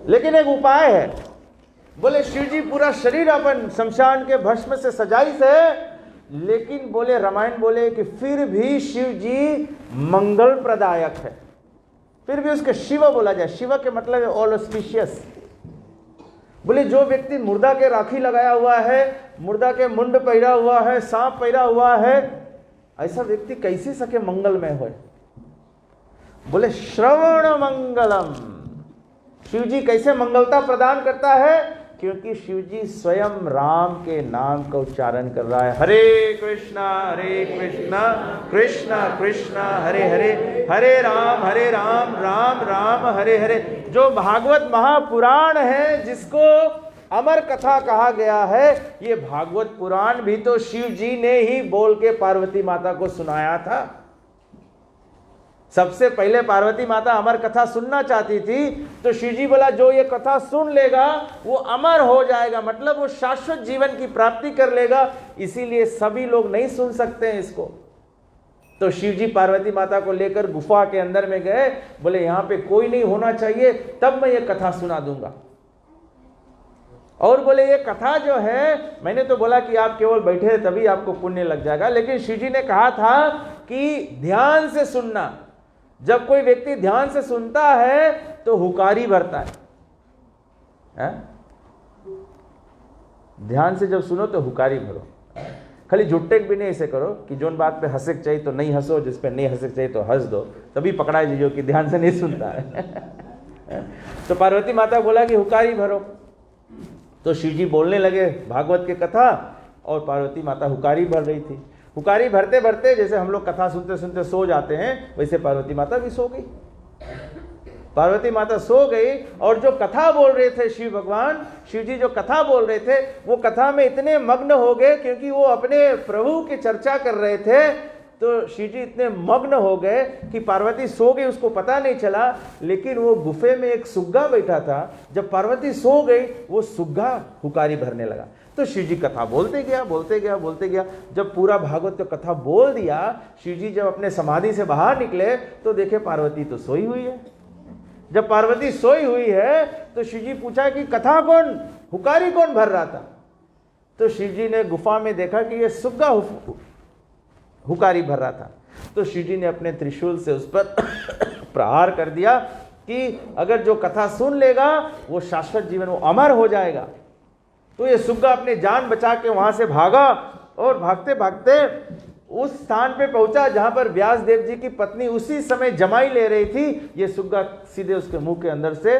Speaker 1: लेकिन एक उपाय है। बोले शिव जी पूरा शरीर अपन शमशान के भस्म से सजाई से, लेकिन बोले रामायण बोले कि फिर भी शिव जी मंगल प्रदायक है। फिर भी उसके शिव बोला जाए। शिव के मतलब है ऑल ऑस्पिशियस। बोले जो व्यक्ति मुर्दा के राखी लगाया हुआ है, मुर्दा के मुंड पहिरा हुआ है, सांप पहिरा हुआ है, ऐसा व्यक्ति कैसे सके मंगलमय हो? बोले श्रवण मंगलम। शिव जी कैसे मंगलता प्रदान करता है? क्योंकि शिव जी स्वयं राम के नाम का उच्चारण कर रहा है। हरे कृष्णा कृष्णा कृष्णा हरे हरे, हरे राम राम राम हरे हरे। जो भागवत महापुराण है, जिसको अमर कथा कहा गया है, ये भागवत पुराण भी तो शिव जी ने ही बोल के पार्वती माता को सुनाया था। सबसे पहले पार्वती माता अमर कथा सुनना चाहती थी, तो शिव जी बोला जो ये कथा सुन लेगा वो अमर हो जाएगा, मतलब वो शाश्वत जीवन की प्राप्ति कर लेगा। इसीलिए सभी लोग नहीं सुन सकते हैं इसको। तो शिव जी पार्वती माता को लेकर गुफा के अंदर में गए, बोले यहाँ पे कोई नहीं होना चाहिए, तब मैं ये कथा सुना दूंगा। और बोले ये कथा जो है, मैंने तो बोला कि आप केवल बैठे तभी आपको पुण्य लग जाएगा, लेकिन शिव जी ने कहा था कि ध्यान से सुनना। जब कोई व्यक्ति ध्यान से सुनता है तो हुकारी भरता है? ध्यान से जब सुनो तो हुकारी भरो। खाली झुट्टे भी नहीं ऐसे करो कि जोन बात पे हंसे चाहिए तो नहीं हंसो, जिस पे नहीं हंसे चाहिए तो हंस दो, तभी पकड़ा जो कि ध्यान से नहीं सुनता है। तो पार्वती माता बोला कि हुकारी भरो। तो शिव जी बोलने लगे भागवत के कथा, और पार्वती माता हुकारी भर रही थी। हुकारी भरते भरते जैसे हम लोग कथा सुनते सुनते सो जाते हैं, वैसे पार्वती माता भी सो गई। पार्वती माता सो गई, और जो कथा बोल रहे थे शिव भगवान, शिव जी जो कथा बोल रहे थे, वो कथा में इतने मग्न हो गए, क्योंकि वो अपने प्रभु की चर्चा कर रहे थे। तो शिव जी इतने मग्न हो गए कि पार्वती सो गई, उसको पता नहीं चला। लेकिन वो गुफे में एक सुग्गा बैठा था, जब पार्वती सो गई वो सुग्गा हुकारी भरने लगा। तो शिव जी कथा बोलते गया। जब पूरा भागवत का कथा बोल दिया, शिव जी जब अपने समाधि से बाहर निकले तो देखे पार्वती तो सोई हुई है। जब पार्वती सोई हुई है तो शिव जी पूछा कि कथा कौन, हुकारी कौन भर रहा था? तो शिव जी ने गुफा में देखा कि ये सुग्गा हुकारी भर रहा था। तो शिव जी ने अपने त्रिशूल से उस पर प्रहार कर दिया कि अगर जो कथा सुन लेगा वो शाश्वत जीवन, वो अमर हो जाएगा। तो ये सुग्गा अपने जान बचा के वहां से भागा, और भागते भागते उस स्थान पे पहुंचा जहां पर व्यास देव जी की पत्नी उसी समय जमाई ले रही थी। ये सुग्गा सीधे उसके मुंह के अंदर से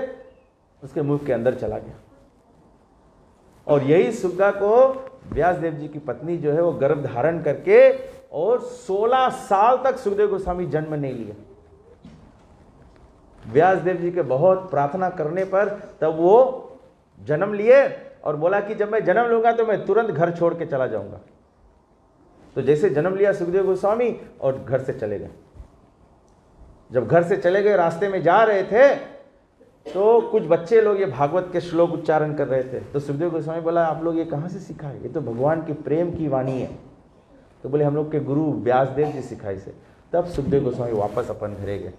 Speaker 1: उसके मुंह के अंदर चला गया। और यही सुग्गा को व्यास देव जी की पत्नी जो है वो गर्भ धारण करके, और 16 साल तक सुखदेव गोस्वामी जन्म नहीं लिया। व्यास देव जी के बहुत प्रार्थना करने पर तब वो जन्म लिए, और बोला कि जब मैं जन्म लूंगा तो मैं तुरंत घर छोड़ के चला जाऊंगा। तो जैसे जन्म लिया सुखदेव गोस्वामी और घर से चले गए। जब घर से चले गए, रास्ते में जा रहे थे तो कुछ बच्चे लोग ये भागवत के श्लोक उच्चारण कर रहे थे। तो सुखदेव गोस्वामी बोला आप लोग ये कहाँ से सीखा है? ये तो भगवान के प्रेम की वाणी है। तो बोले हम लोग के गुरु व्यासदेव जी सिखाई से। तब सुखदेव गोस्वामी वापस अपन घरे गए।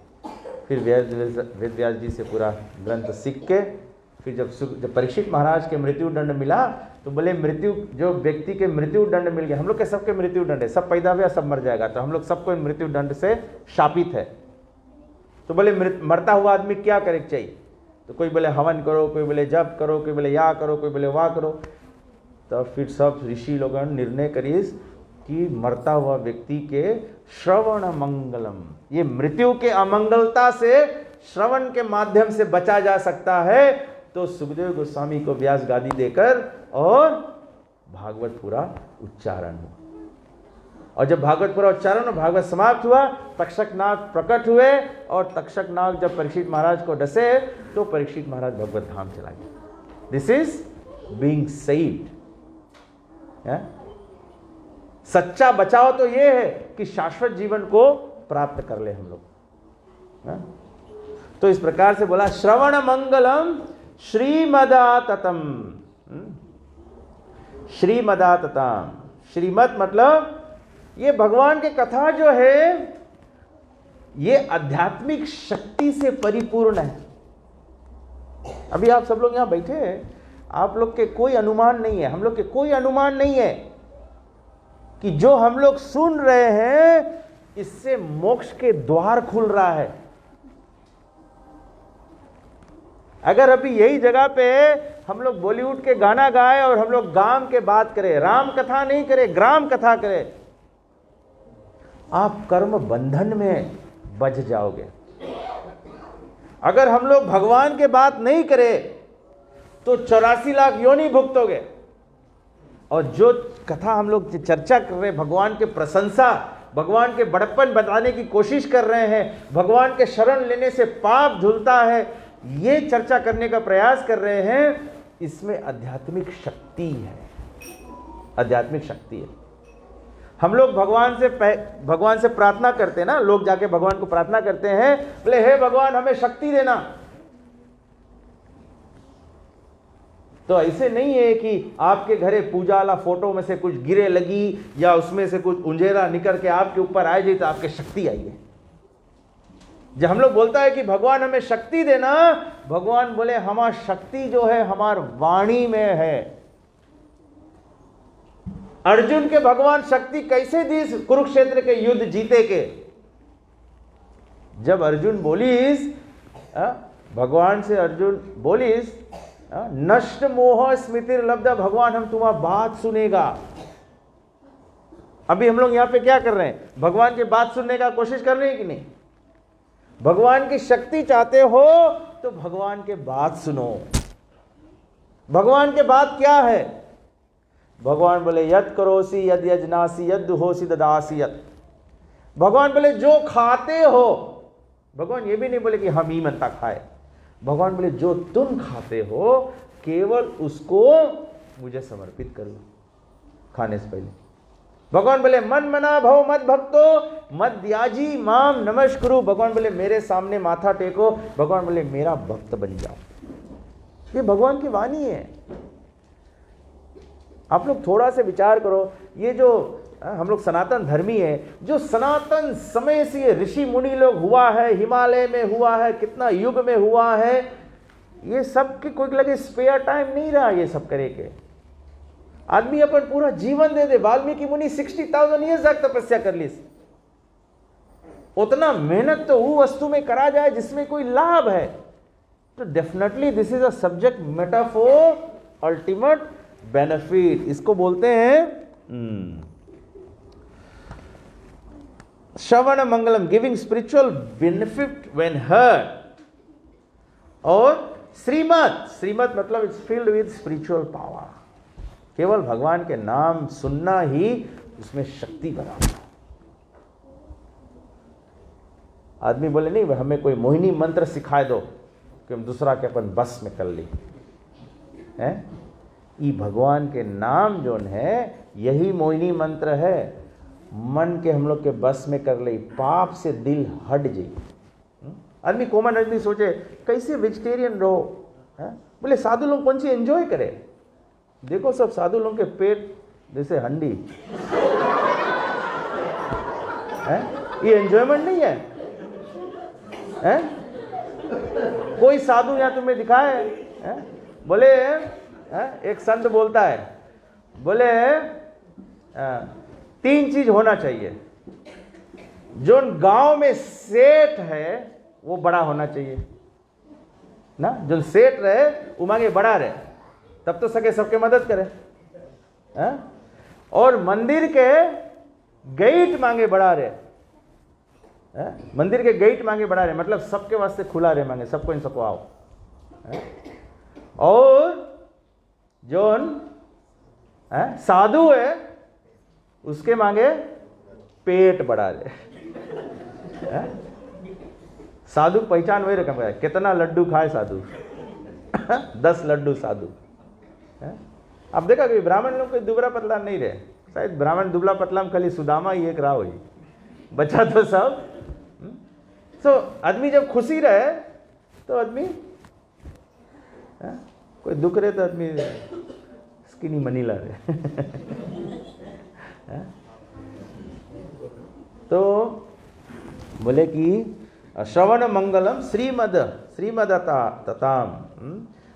Speaker 1: फिर वेद व्यास जी से पूरा ग्रंथ सीख के, फिर जब परीक्षित महाराज के मृत्यु दंड मिला तो बोले मृत्यु, जो व्यक्ति के मृत्यु दंड मिल गया, हम लोग के सबके मृत्यु दंड है, सब पैदा हुआ सब मर जाएगा, तो हम लोग सबको मृत्यु दंड से शापित है। तो बोले मरता हुआ आदमी क्या करे चाहिए? तो कोई बोले हवन करो, कोई बोले जप करो, कोई बोले या करो, कोई बोले वाह करो। तो फिर सब ऋषि लोगों ने निर्णय करिए कि मरता हुआ व्यक्ति के श्रवण मंगलम, ये मृत्यु के अमंगलता से श्रवण के माध्यम से बचा जा सकता है। तो सुखदेव गोस्वामी को व्यास गादी देकर और भागवत पूरा उच्चारण हुआ। और जब भागवत पूरा उच्चारण और भागवत समाप्त हुआ, तक्षक नाग प्रकट हुए, और तक्षक नाग जब परीक्षित महाराज को डसे तो परीक्षित महाराज भगवत धाम चला गया। This is being saved. सच्चा बचाव तो ये है कि शाश्वत जीवन को प्राप्त कर ले हम लोग। तो इस प्रकार से बोला श्रवण मंगलम श्रीमदाततम। श्रीमदाततम, श्रीमद मतलब ये भगवान की कथा जो है ये आध्यात्मिक शक्ति से परिपूर्ण है। अभी आप सब लोग यहां बैठे हैं, आप लोग के कोई अनुमान नहीं है, हम लोग के कोई अनुमान नहीं है कि जो हम लोग सुन रहे हैं इससे मोक्ष के द्वार खुल रहा है। अगर अभी यही जगह पे हम लोग बॉलीवुड के गाना गाए और हम लोग गांव के बात करें, राम कथा नहीं करें, ग्राम कथा करें, आप कर्म बंधन में बच जाओगे। अगर हम लोग भगवान के बात नहीं करें तो 84 लाख योनि भुगतोगे। और जो कथा हम लोग चर्चा कर रहे हैं, भगवान के प्रशंसा, भगवान के बड़प्पन बताने की कोशिश कर रहे हैं, भगवान के शरण लेने से पाप धुलता है, ये चर्चा करने का प्रयास कर रहे हैं, इसमें आध्यात्मिक शक्ति है। आध्यात्मिक शक्ति है। हम लोग भगवान से प्रार्थना करते हैं ना, लोग जाके भगवान को प्रार्थना करते हैं, बोले हे भगवान हमें शक्ति देना। तो ऐसे नहीं है कि आपके घरे पूजा वाला फोटो में से कुछ गिरे लगी या उसमें से कुछ उंजेरा निकल के आपके ऊपर आ जाए तो आपके शक्ति आई है। जब हम लोग बोलता है कि भगवान हमें शक्ति देना, भगवान बोले हमारी शक्ति जो है हमार वाणी में है। अर्जुन के भगवान शक्ति कैसे दी कुरुक्षेत्र के युद्ध जीते के? जब अर्जुन बोलीस, भगवान से अर्जुन बोलीस, नष्ट मोह स्मृति लब्ध, भगवान हम तुम्हारी बात सुनेगा। अभी हम लोग यहां पे क्या कर रहे हैं? भगवान की बात सुनने का कोशिश कर रहे हैं कि नहीं? भगवान की शक्ति चाहते हो तो भगवान के बात सुनो। भगवान के बात क्या है? भगवान बोले यद करोसी यद यजनासी यद दुहोसी ददासी यद। भगवान बोले जो खाते हो, भगवान ये भी नहीं बोले कि हम ही मनता खाए, भगवान बोले जो तुम खाते हो केवल उसको मुझे समर्पित करो खाने से पहले। भगवान बोले मन मना भव मत भक्तो मत त्याजी माम नमस्कुरु। भगवान बोले मेरे सामने माथा टेको, भगवान बोले मेरा भक्त बन जाओ। ये भगवान की वाणी है। आप लोग थोड़ा से विचार करो, ये जो हम लोग सनातन धर्मी है, जो सनातन समय से ये ऋषि मुनि लोग हुआ है, हिमालय में हुआ है, कितना युग में हुआ है, ये सब की कोई लगे स्पेयर टाइम नहीं रहा ये सब करे के। आदमी अपन पूरा जीवन दे दे। वाल्मीकि मुनि 60,000 ईयर्स तक तपस्या कर ली। उतना मेहनत तो वो वस्तु में करा जाए जिसमें कोई लाभ है। तो definitely this is a subject metaphor ultimate benefit, इसको बोलते हैं श्रवण मंगलम, giving spiritual benefit when heard. और श्रीमद, श्रीमद मतलब it's filled with spiritual power. केवल भगवान के नाम सुनना ही उसमें शक्ति बना। आदमी बोले नहीं हमें कोई मोहिनी मंत्र सिखाए दो कि हम दूसरा के अपन बस में कर ली है। ये भगवान के नाम जो है यही मोहिनी मंत्र है। मन के हम लोग के बस में कर ले, पाप से दिल हट जाए। आदमी कॉमन आदमी सोचे कैसे वेजिटेरियन रहो है? बोले साधु लोग कौन सी एंजॉय करे? देखो सब साधु लोगों के पेट जैसे हंडी है, ये एंजॉयमेंट नहीं है, है? कोई साधु यहां तुम्हें दिखाए है? बोले एक संत बोलता है, बोले 3 चीज होना चाहिए। जो गांव में सेठ है वो बड़ा होना चाहिए ना, जो सेठ रहे वो मांगे बड़ा रहे, तब तो सके सबके मदद करे है? और मंदिर के गेट मांगे बढ़ा रहे, मंदिर के गेट मांगे बढ़ा रहे, मतलब सबके वास्ते खुला रहे मांगे, सबको इन सबको आओ। और जो साधु है उसके मांगे पेट बढ़ा रहे। साधु पहचान वही रकम का है, कितना लड्डू खाए साधु 10 लड्डू साधु। अब देखा कि ब्राह्मण लोग कोई दुबला पतला नहीं रहे, शायद ब्राह्मण दुबला पतला में खाली सुदामा ही एक रहा हुई, बचा तो सब। तो आदमी जब खुशी रहे तो आदमी, कोई दुख रहे तो आदमी स्किनी मनीला रहे। तो बोले कि श्रवण मंगलम श्रीमदताम,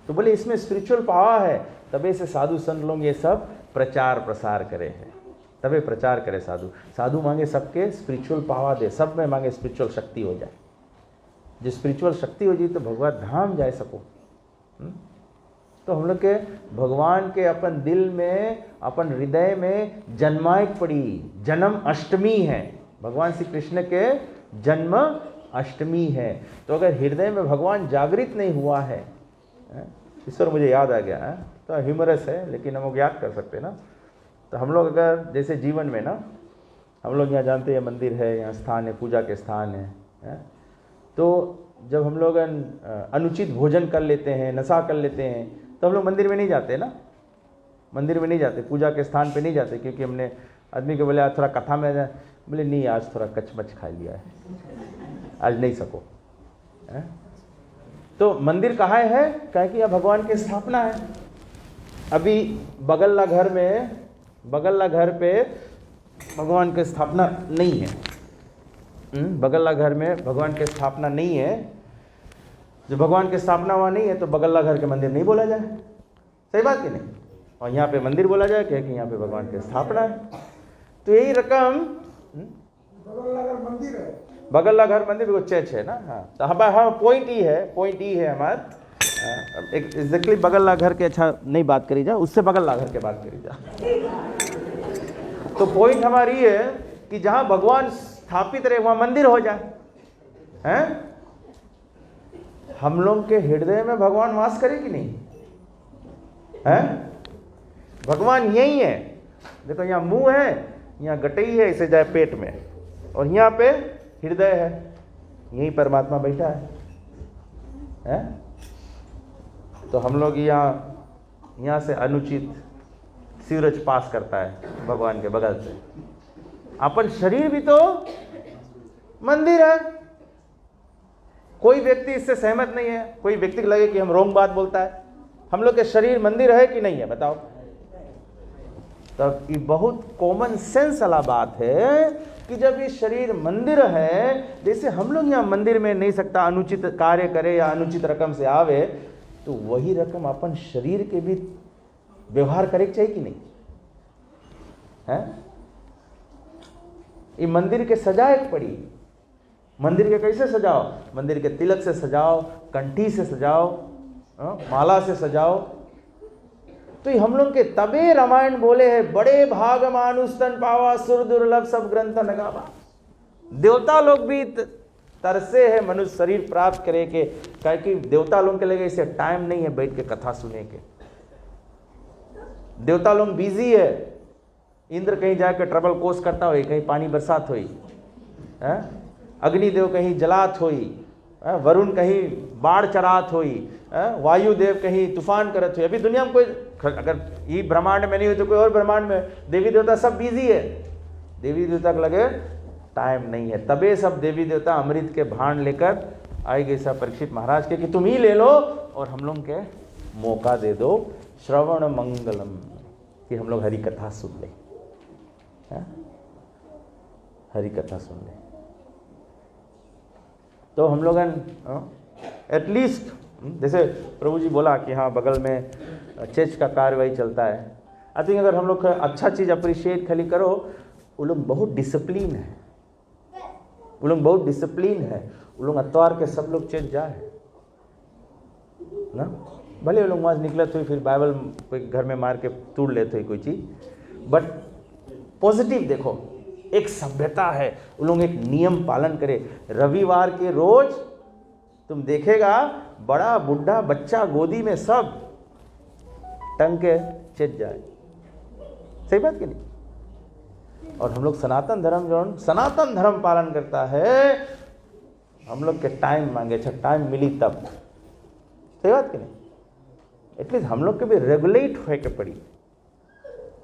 Speaker 1: तो बोले इसमें स्पिरिचुअल पावर है, तबे से साधु संत लोग ये सब प्रचार प्रसार करे हैं, तबे प्रचार करे साधु। साधु मांगे सबके स्पिरिचुअल पावर दे, सब में मांगे स्पिरिचुअल शक्ति हो जाए। जो स्पिरिचुअल शक्ति हो जाए तो भगवान धाम जाए सको। तो हम लोग के भगवान के अपन दिल में, अपन हृदय में जन्मायक पड़ी, जन्म अष्टमी है, भगवान श्री कृष्ण के जन्म अष्टमी है। तो अगर हृदय में भगवान जागृत नहीं हुआ है, ईश्वर मुझे याद आ गया है, तो ह्यूमरस है लेकिन हम लोग याद कर सकते हैं ना। तो हम लोग अगर जैसे जीवन में ना, हम लोग यहाँ जानते हैं मंदिर है, यहाँ स्थान है, पूजा के स्थान है, तो जब हम लोग अनुचित भोजन कर लेते हैं, नशा कर लेते हैं, तो हम लोग मंदिर में नहीं जाते ना, मंदिर में नहीं जाते, पूजा के स्थान पे नहीं जाते, क्योंकि हमने आदमी को बोले आज थोड़ा कथा में, बोले नहीं आज थोड़ा कचमच खा लिया है, आज नहीं सको। तो मंदिर कहाँ है? कहे कि यह भगवान की स्थापना है। अभी बगल्ला घर में, बगल्ला घर पे भगवान की स्थापना नहीं है, बगल्ला घर में भगवान की स्थापना नहीं है। जो भगवान की स्थापना वहाँ नहीं है तो बगल्ला घर के मंदिर नहीं बोला जाए, सही बात कि नहीं? और यहाँ पे मंदिर बोला जाए कि यहाँ पे भगवान की स्थापना है। तो यही रकम
Speaker 2: बगल्ला घर मंदिर है,
Speaker 1: बगल्ला घर मंदिर वो चर्च है ना। हाँ, तो हाँ पॉइंट ही है हमारा एग्जैक्टली बगल्ला घर के, अच्छा नहीं बात करी जा, उससे बगल्ला घर के बात करी जा। तो पॉइंट हमारी है कि जहां भगवान स्थापित रहे वहां मंदिर हो जाए, हैं? हम लोग के हृदय में भगवान वास करे कि नहीं है? भगवान यही है, देखो यहाँ मुंह है, यहाँ गटई है, इसे जाए पेट में, और यहाँ पे हृदय है, यही परमात्मा बैठा है? तो हम लोग यहाँ से अनुचित सीवरेज पास करता है भगवान के बगल से। अपन शरीर भी तो मंदिर है। कोई व्यक्ति इससे सहमत नहीं है, कोई व्यक्ति को लगे कि हम रोंग बात बोलता है। हम लोग के शरीर मंदिर है कि नहीं है बताओ? तब ये बहुत कॉमन सेंस वाला बात है कि जब ये शरीर मंदिर है, जैसे हम लोग यहाँ मंदिर में नहीं सकता अनुचित कार्य करे या अनुचित रकम से आवे, तो वही रकम अपन शरीर के भी व्यवहार करे चाहिए कि नहीं है? ये मंदिर के सजाए पड़ी। मंदिर के कैसे सजाओ? मंदिर के तिलक से सजाओ, कंठी से सजाओ, माला से सजाओ। तो हम लोग के तबे रामायण बोले हैं, बड़े भाग मानुष तन पावा, सुर दुर्लभ सब ग्रंथ नगावा। देवता लोग भी तरसे है मनुष्य शरीर प्राप्त करे के, कहे कि देवता लोग के लगे इसे टाइम नहीं है बैठ के कथा सुने के। देवता लोग बिजी है, इंद्र कहीं जाकर ट्रबल कोस करता हुई, कहीं पानी बरसात हुई, अग्निदेव कहीं जलात हुई, वरुण कहीं बाढ़ चरात हुई, वायुदेव कहीं तूफान करत हुई। अभी दुनिया में कोई, अगर ये ब्रह्मांड में नहीं हो तो कोई और ब्रह्मांड में देवी देवता सब बिजी है। देवी देवता को लगे टाइम नहीं है, तबे सब देवी देवता अमृत के भांड लेकर आए गए सब परीक्षित महाराज के कि तुम ही ले लो और हम लोग के मौका दे दो श्रवण मंगलम, कि हम लोग हरि कथा सुन ले, हरि कथा सुन ले। तो हम लोग एटलीस्ट जैसे प्रभु जी बोला कि हाँ बगल में चर्च का कार्रवाई चलता है। आई थिंक अगर हम लोग अच्छा चीज़ अप्रिशिएट खाली करो, वो लोग बहुत डिसिप्लिन है, वो लोग बहुत डिसिप्लिन है। वो लोग अतवार के सब लोग चर्च जाए ना, भले वो लोग वहाँ निकलते हुए फिर बाइबल कोई घर में मार के तोड़ लेते हुए कोई चीज़, बट पॉजिटिव देखो, एक सभ्यता है, वो लोग एक नियम पालन करे। रविवार के रोज तुम देखेगा बड़ा बुढ़ा बच्चा गोदी में सब टंग के चेत जाए। सही बात कि नहीं? और हम लोग सनातन धर्म जो सनातन धर्म पालन करता है, हम लोग के टाइम मांगे, अच्छा टाइम मिली तब। सही बात कि नहीं? एटलीस्ट हम लोग के भी रेगुलेट होए के पड़ी,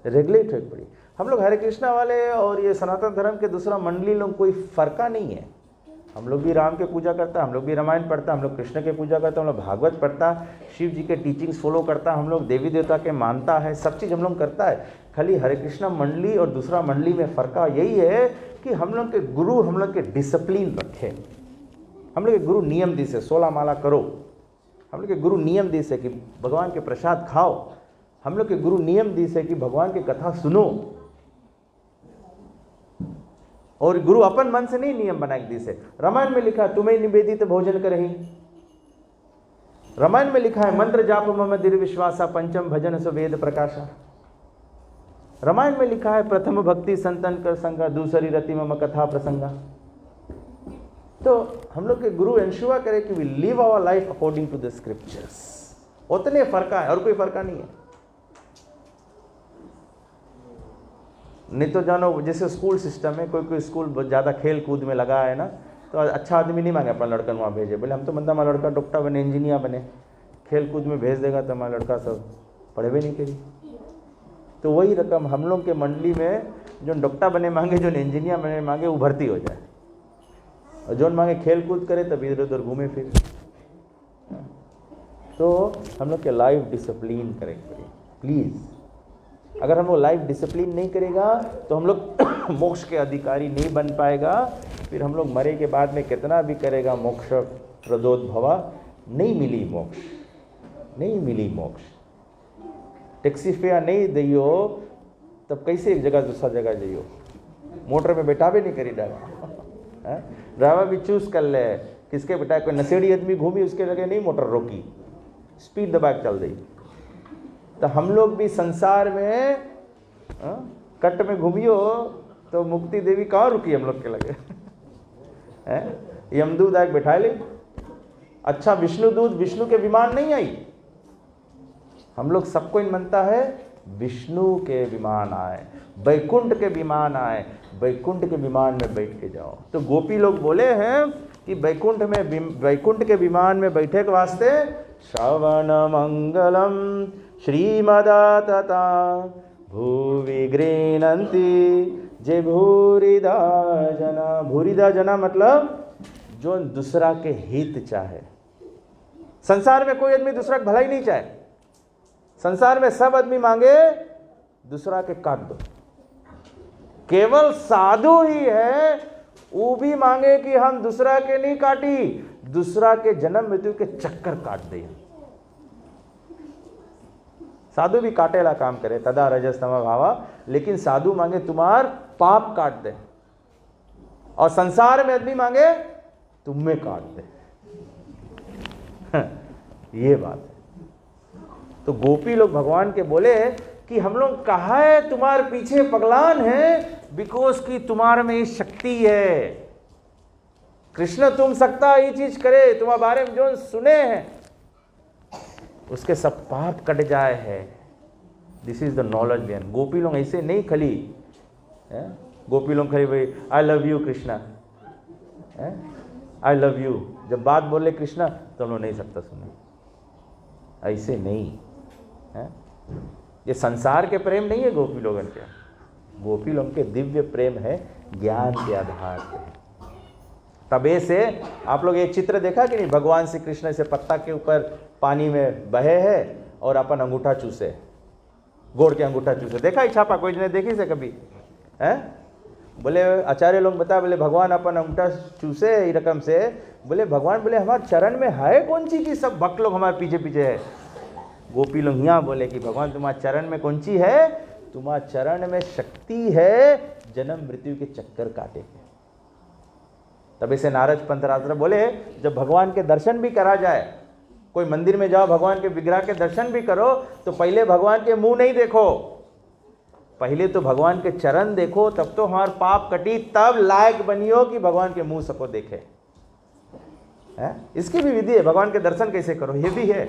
Speaker 1: रेगुलेट होए के पड़ी। हम लोग हरे कृष्णा वाले और ये सनातन धर्म के दूसरा मंडली लोग कोई फर्का नहीं है। हम लोग भी राम के पूजा करता है, हम लोग भी रामायण पढ़ता है, हम लोग कृष्ण के पूजा करता है, हम लोग भागवत पढ़ता है, शिव जी के टीचिंग्स फॉलो करता है, हम लोग देवी देवता के मानता है, सब चीज़ हम लोग करता है। खाली हरे कृष्णा मंडली और दूसरा मंडली में फ़र्का यही है कि हम लोग के गुरु हम लोग के डिसिप्लिन रखे। हम लोग के गुरु नियम दी से 16 माला करो, हम लोग के गुरु नियम दी से कि भगवान के प्रसाद खाओ, हम लोग के गुरु नियम दी से कि भगवान की कथा सुनो। और गुरु अपन मन से नहीं नियम बना के दी से। रामायण में लिखा है तुम्हें निवेदित भोजन करही, रामायण में लिखा है मंत्र जाप मम दृढ़ विश्वासा पंचम भजन सो वेद प्रकाशा। रामायण में लिखा है प्रथम भक्ति संतन कर संगा, दूसरी रति मम कथा प्रसंगा। तो हम लोग के गुरु इंश्योर करे कि we live our life according to the scriptures. उतने फर्का है और कोई फर्का नहीं है। नहीं तो जानो जैसे स्कूल सिस्टम है, कोई कोई स्कूल बहुत ज़्यादा खेल कूद में लगा है ना, तो अच्छा आदमी नहीं मांगे अपना लड़का वहाँ भेजे, बोले हम तो बंदा हमारा लड़का डॉक्टर बने, इंजीनियर बने, खेल कूद में भेज देगा तो हमारा लड़का सब पढ़े भी नहीं करी। तो वही रकम हम लोग के मंडली में जो डॉक्टर बने मांगे, जो इंजीनियर बने मांगे, वो भर्ती हो जाए, और जो मांगे खेल कूद करे तब इधर उधर घूमे फिर। तो हम लोग के लाइफ डिसिप्लिन करेंगे प्लीज़। अगर हम लोग लाइफ डिसिप्लिन नहीं करेगा तो हम लोग मोक्ष के अधिकारी नहीं बन पाएगा। फिर हम लोग मरे के बाद में कितना भी करेगा मोक्ष प्रदोद्भवा, नहीं मिली मोक्ष, नहीं मिली मोक्ष। टैक्सी फेयर नहीं दियो तब कैसे एक जगह दूसरा जगह जाइयो, मोटर में बैठा भी नहीं करी ड्राइवर, ड्राइवर भी चूज कर ले किसके बेटा, कोई नशेड़ी आदमी घूमी उसके जगह नहीं मोटर रोकी, स्पीड दबा के चल दी। तो हम लोग भी संसार में कट में घूमियो तो मुक्ति देवी कहाँ रुकी हम लोग के लगे यमदूत आके बैठा ले। अच्छा विष्णु दूत विष्णु के विमान नहीं आई, हम लोग सबको इन मनता है विष्णु के विमान आए, वैकुंठ के विमान आए, वैकुंठ के विमान में बैठ के जाओ। तो गोपी लोग बोले हैं कि वैकुंठ के विमान में बैठे के वास्ते श्रवण मंगलम श्रीमदातता भूवि गृह्णन्ति जे भूरिदा जना। भूरिदा जना मतलब जो दूसरा के हित चाहे। संसार में कोई आदमी दूसरा का भलाई नहीं चाहे, संसार में सब आदमी मांगे दूसरा के काट दो। केवल साधु ही है वो भी मांगे कि हम दूसरा के नहीं काटी, दूसरा के जन्म मृत्यु के चक्कर काट दे। साधु भी काटेला काम करे तदा रजस्तम भावा, लेकिन साधु मांगे तुम्हार पाप काट दे, और संसार में आदमी मांगे तुम्हें काट दे। ये बात है। तो गोपी लोग भगवान के बोले कि हम लोग कहा है तुम्हारे पीछे पगलान है, बिकॉज कि तुम्हारे में ये शक्ति है। कृष्ण तुम सकता ये चीज करे, तुम्हारे बारे में जो सुने हैं उसके सब पाप कट जाए है। This is the knowledge behind. गोपी लोग ऐसे नहीं खली, गोपी लोग खली भाई I love you Krishna, I love you, जब बात बोले कृष्णा तो हम लोग नहीं सकता सुने, ऐसे नहीं है। ये संसार के प्रेम नहीं है गोपी लोगों के, गोपी लोगों के दिव्य प्रेम है ज्ञान के आधार पे। तबे से आप लोग एक चित्र देखा कि नहीं, भगवान श्री कृष्ण से पत्ता के ऊपर पानी में बहे है और अपन अंगूठा चूसे, गोड़ के अंगूठा चूसे, देखा ही छापा, कोई ने देखी से कभी है? बोले आचार्य लोग बता, बोले भगवान अपन अंगूठा चूसे ई रकम से, बोले भगवान बोले हमारे चरण में है कौन सी की सब भक्त लोग हमारे पीछे पीछे है। गोपी लोग यहाँ बोले कि भगवान तुम्हारे चरण में कौन सी है, तुम्हारे चरण में शक्ति है जन्म मृत्यु के चक्कर काटे के। तभी से नारद पंथ रात्र बोले जब भगवान के दर्शन भी करा जाए, कोई मंदिर में जाओ भगवान के विग्रह के दर्शन भी करो, तो पहले भगवान के मुंह नहीं देखो, पहले तो भगवान के चरण देखो, तब तो हमार पाप कटी, तब लायक बनियो कि भगवान के मुंह सबको देखे। है? इसकी भी विधि है, भगवान के दर्शन कैसे करो ये भी है।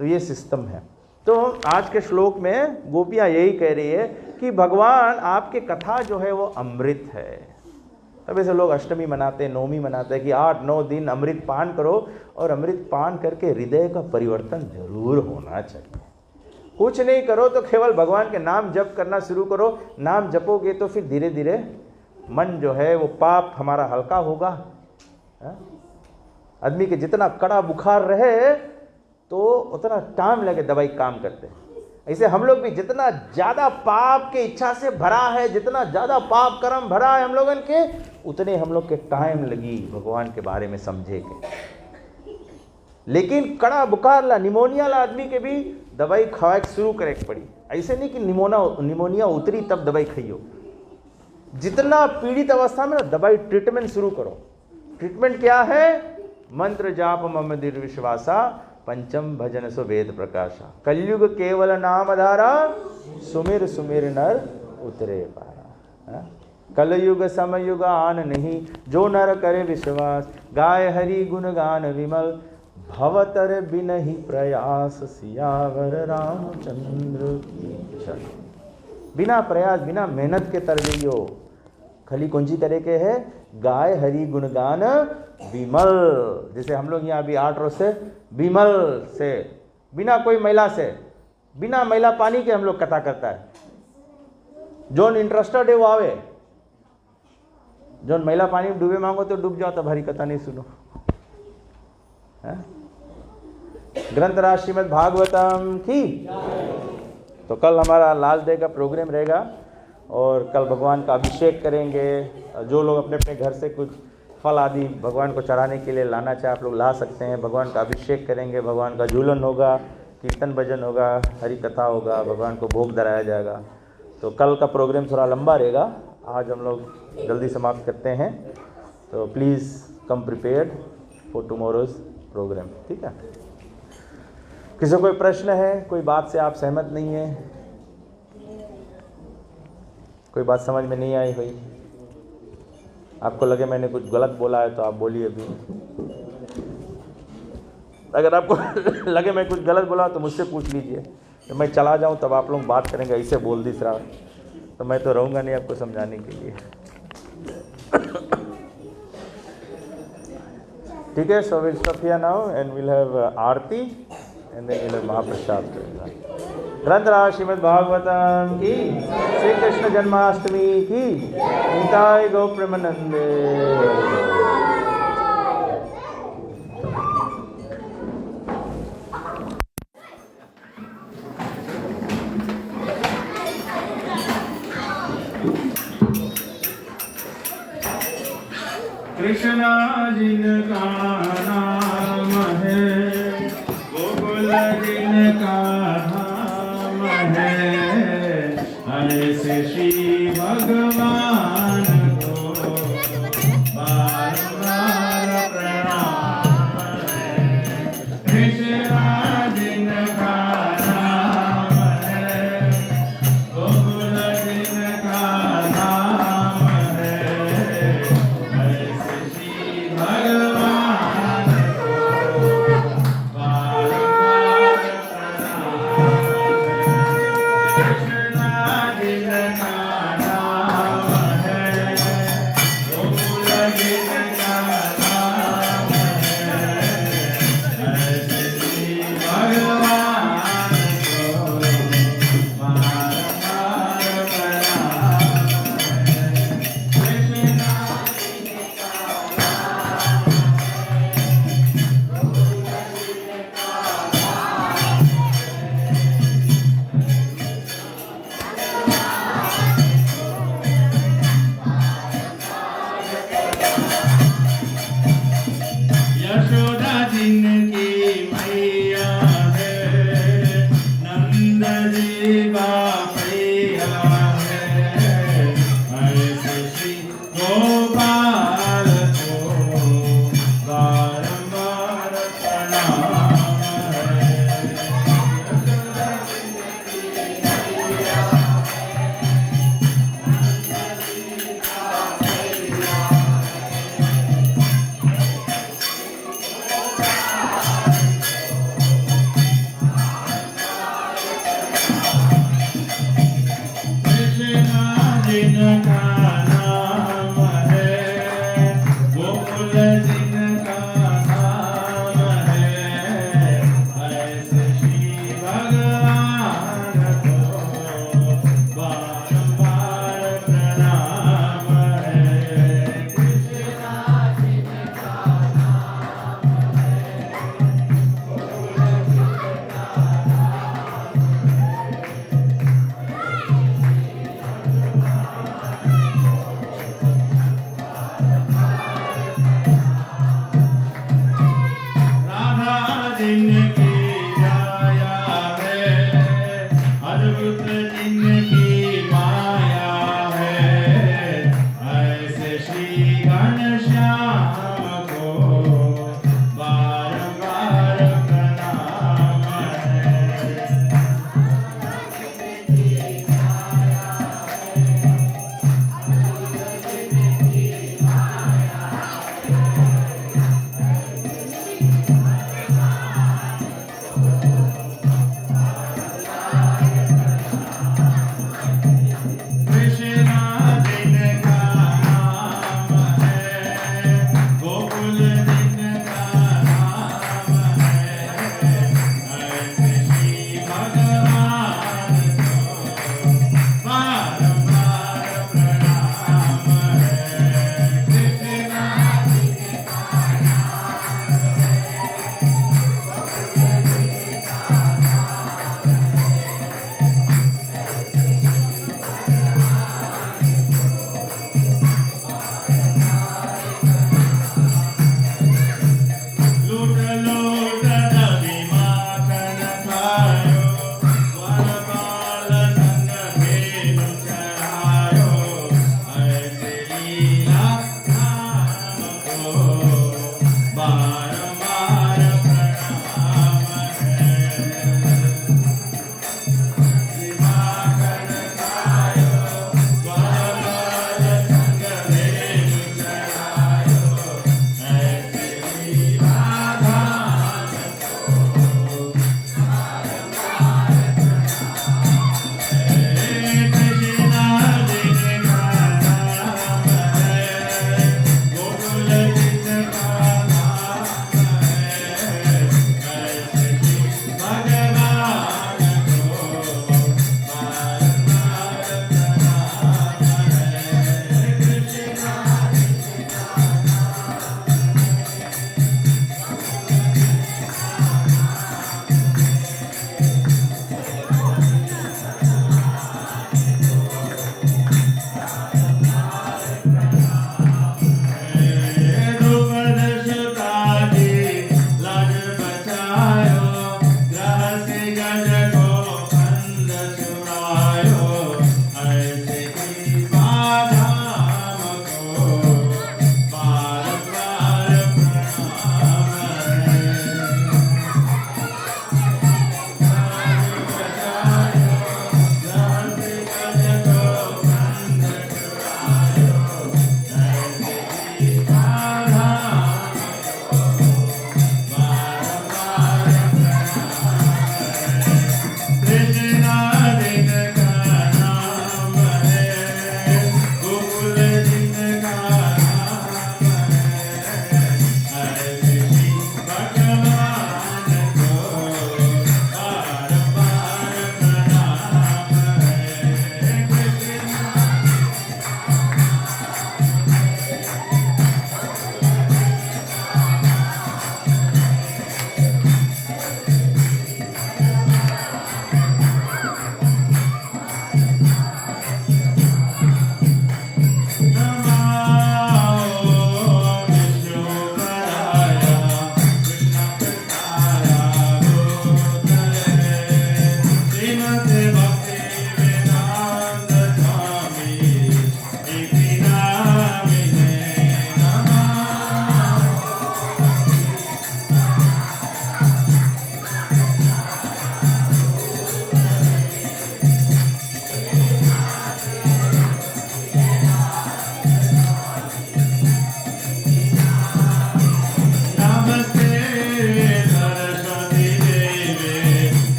Speaker 1: तो ये सिस्टम है। तो आज के श्लोक में गोपियां यही कह रही है कि भगवान आपके कथा जो है वो अमृत है। तब ऐसे लोग अष्टमी मनाते हैं, नवमी मनाते हैं कि 8-9 दिन अमृत पान करो, और अमृत पान करके हृदय का परिवर्तन जरूर होना चाहिए। कुछ नहीं करो तो केवल भगवान के नाम जप करना शुरू करो। नाम जपोगे तो फिर धीरे धीरे मन जो है वो पाप हमारा हल्का होगा। आदमी के जितना कड़ा बुखार रहे तो उतना टाइम लगे दवाई काम करते। ऐसे हम लोग भी जितना ज़्यादा पाप के इच्छा से भरा है, जितना ज़्यादा पाप कर्म भरा है हम लोगन के, उतने हम लोग के टाइम लगी भगवान के बारे में समझे के। लेकिन कड़ा बुखार ला, निमोनिया ला आदमी के भी दवाई खवाए शुरू करे पड़ी। ऐसे नहीं कि निमोनिया उतरी तब दवाई खाइयो। जितना पीड़ित अवस्था में ना दवाई ट्रीटमेंट शुरू करो। ट्रीटमेंट क्या है? मंत्र जाप मम दृढ़ विश्वासा, पंचम भजन सो वेद प्रकाशा, कलयुग केवल नाम धारा, सुमिर सुमिर नर उतरे पारा। कलयुग समयुग आन नहीं, जो नर करे विश्वास, गाय हरि गुण गान विमल, भवतर बिनहि प्रयास, सियावर रामचंद्र की जय। बिना प्रयास बिना मेहनत के तर गई हो। खाली कौन सी तरह के है? गाय हरि गुणगान विमल। जैसे हम लोग यहाँ अभी 8 रोज से विमल से, बिना कोई महिला से, बिना महिला पानी के हम लोग कथा करता है। जोन इंटरेस्टेड है वो आवे, जोन महिला पानी में डूबे मांगो तो डूब जाओ, तब हरी कथा नहीं सुनो। है? ग्रंथ राज श्रीमद् भागवतम की। तो कल हमारा लास्ट डे का प्रोग्राम रहेगा और कल भगवान का अभिषेक करेंगे। जो लोग अपने अपने घर से कुछ फल आदि भगवान को चढ़ाने के लिए लाना चाहे आप लोग ला सकते हैं। भगवान का अभिषेक करेंगे, भगवान का झूलन होगा, कीर्तन भजन होगा, हरि कथा होगा, भगवान को भोग धराया जाएगा। तो कल का प्रोग्राम थोड़ा लंबा रहेगा, आज हम लोग जल्दी समाप्त करते हैं। तो please come prepared for tomorrow's programme. ठीक है? किसी को कोई प्रश्न है, कोई बात से आप सहमत नहीं है, कोई बात समझ में नहीं आई हुई, आपको लगे मैंने कुछ गलत बोला है तो आप बोलिए अभी। अगर आपको लगे मैं कुछ गलत बोला तो मुझसे पूछ लीजिए। तो मैं चला जाऊं तब आप लोग बात करेंगे, ऐसे बोल दी सर तो मैं तो रहूँगा नहीं आपको समझाने के लिए। ठीक है? So will stop here now and will have aarti and then will have mahaprasad. ग्रंथ राज श्रीमद् भागवतम की, श्री कृष्ण जन्माष्टमी की, निताय गौ प्रेमानंदे।
Speaker 3: कृष्णा जिनका नाम है, गोकुल जिनका धाम है, ऐसे श्री भगवान को बार बार प्रणाम है। कृष्णा जिनका नाम है, गोकुल जिनका धाम है, ऐसे श्री भगवान को बार बार प्रणाम है। कृष्णा जिनका नाम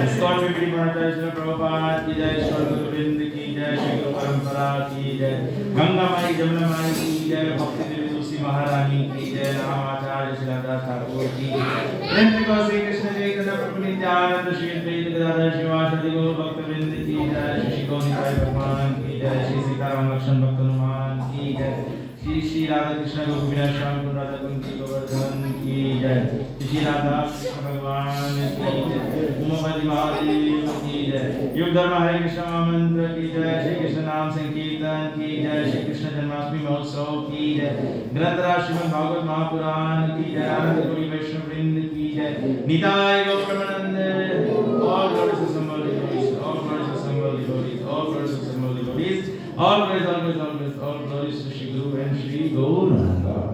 Speaker 3: ISKCON में भी महाराज श्री प्रभुपाद की जय, श्री गुरु गोविंद की जय, श्री गुरु परंपरा की जय, गंगा माई जमुना माई की जय, भक्ति देवी तुलसी महारानी की जय, रामाचार्य श्री रामदास ठाकुर की जय, श्री कृष्ण चैतन्य प्रभु नित्यानंद श्री अद्वैत गदाधर शिवासादि गौर भक्तवृंद की जय, श्री गौरीसाई भगवान की जय, श्री सीताराम लक्ष्मण भक्त हनुमान की जय, श्री राधा कृष्ण गोपीनाथ श्याम राधा कुंती गोवर्धन की जय, श्री राधा कृष्ण भगवान की जय, उमापति महादेव की जय, युग धर्म हरे कृष्ण मंत्र की जय, श्री कृष्ण नाम संकीर्तन की जय, श्री कृष्ण जन्माष्टमी महोत्सव की जय, ग्रंथराज श्रीमद् भागवत महापुराण की जय, आनंद कोटि वैष्णव वृंद की जय, निताय गौर Premanand, all glories to Sambal devotees, all glories to Sambal devotees, all glories to Sambal devotees, all glories, all glories, all glories, all glories to Shri Guru and Shri Gauranga.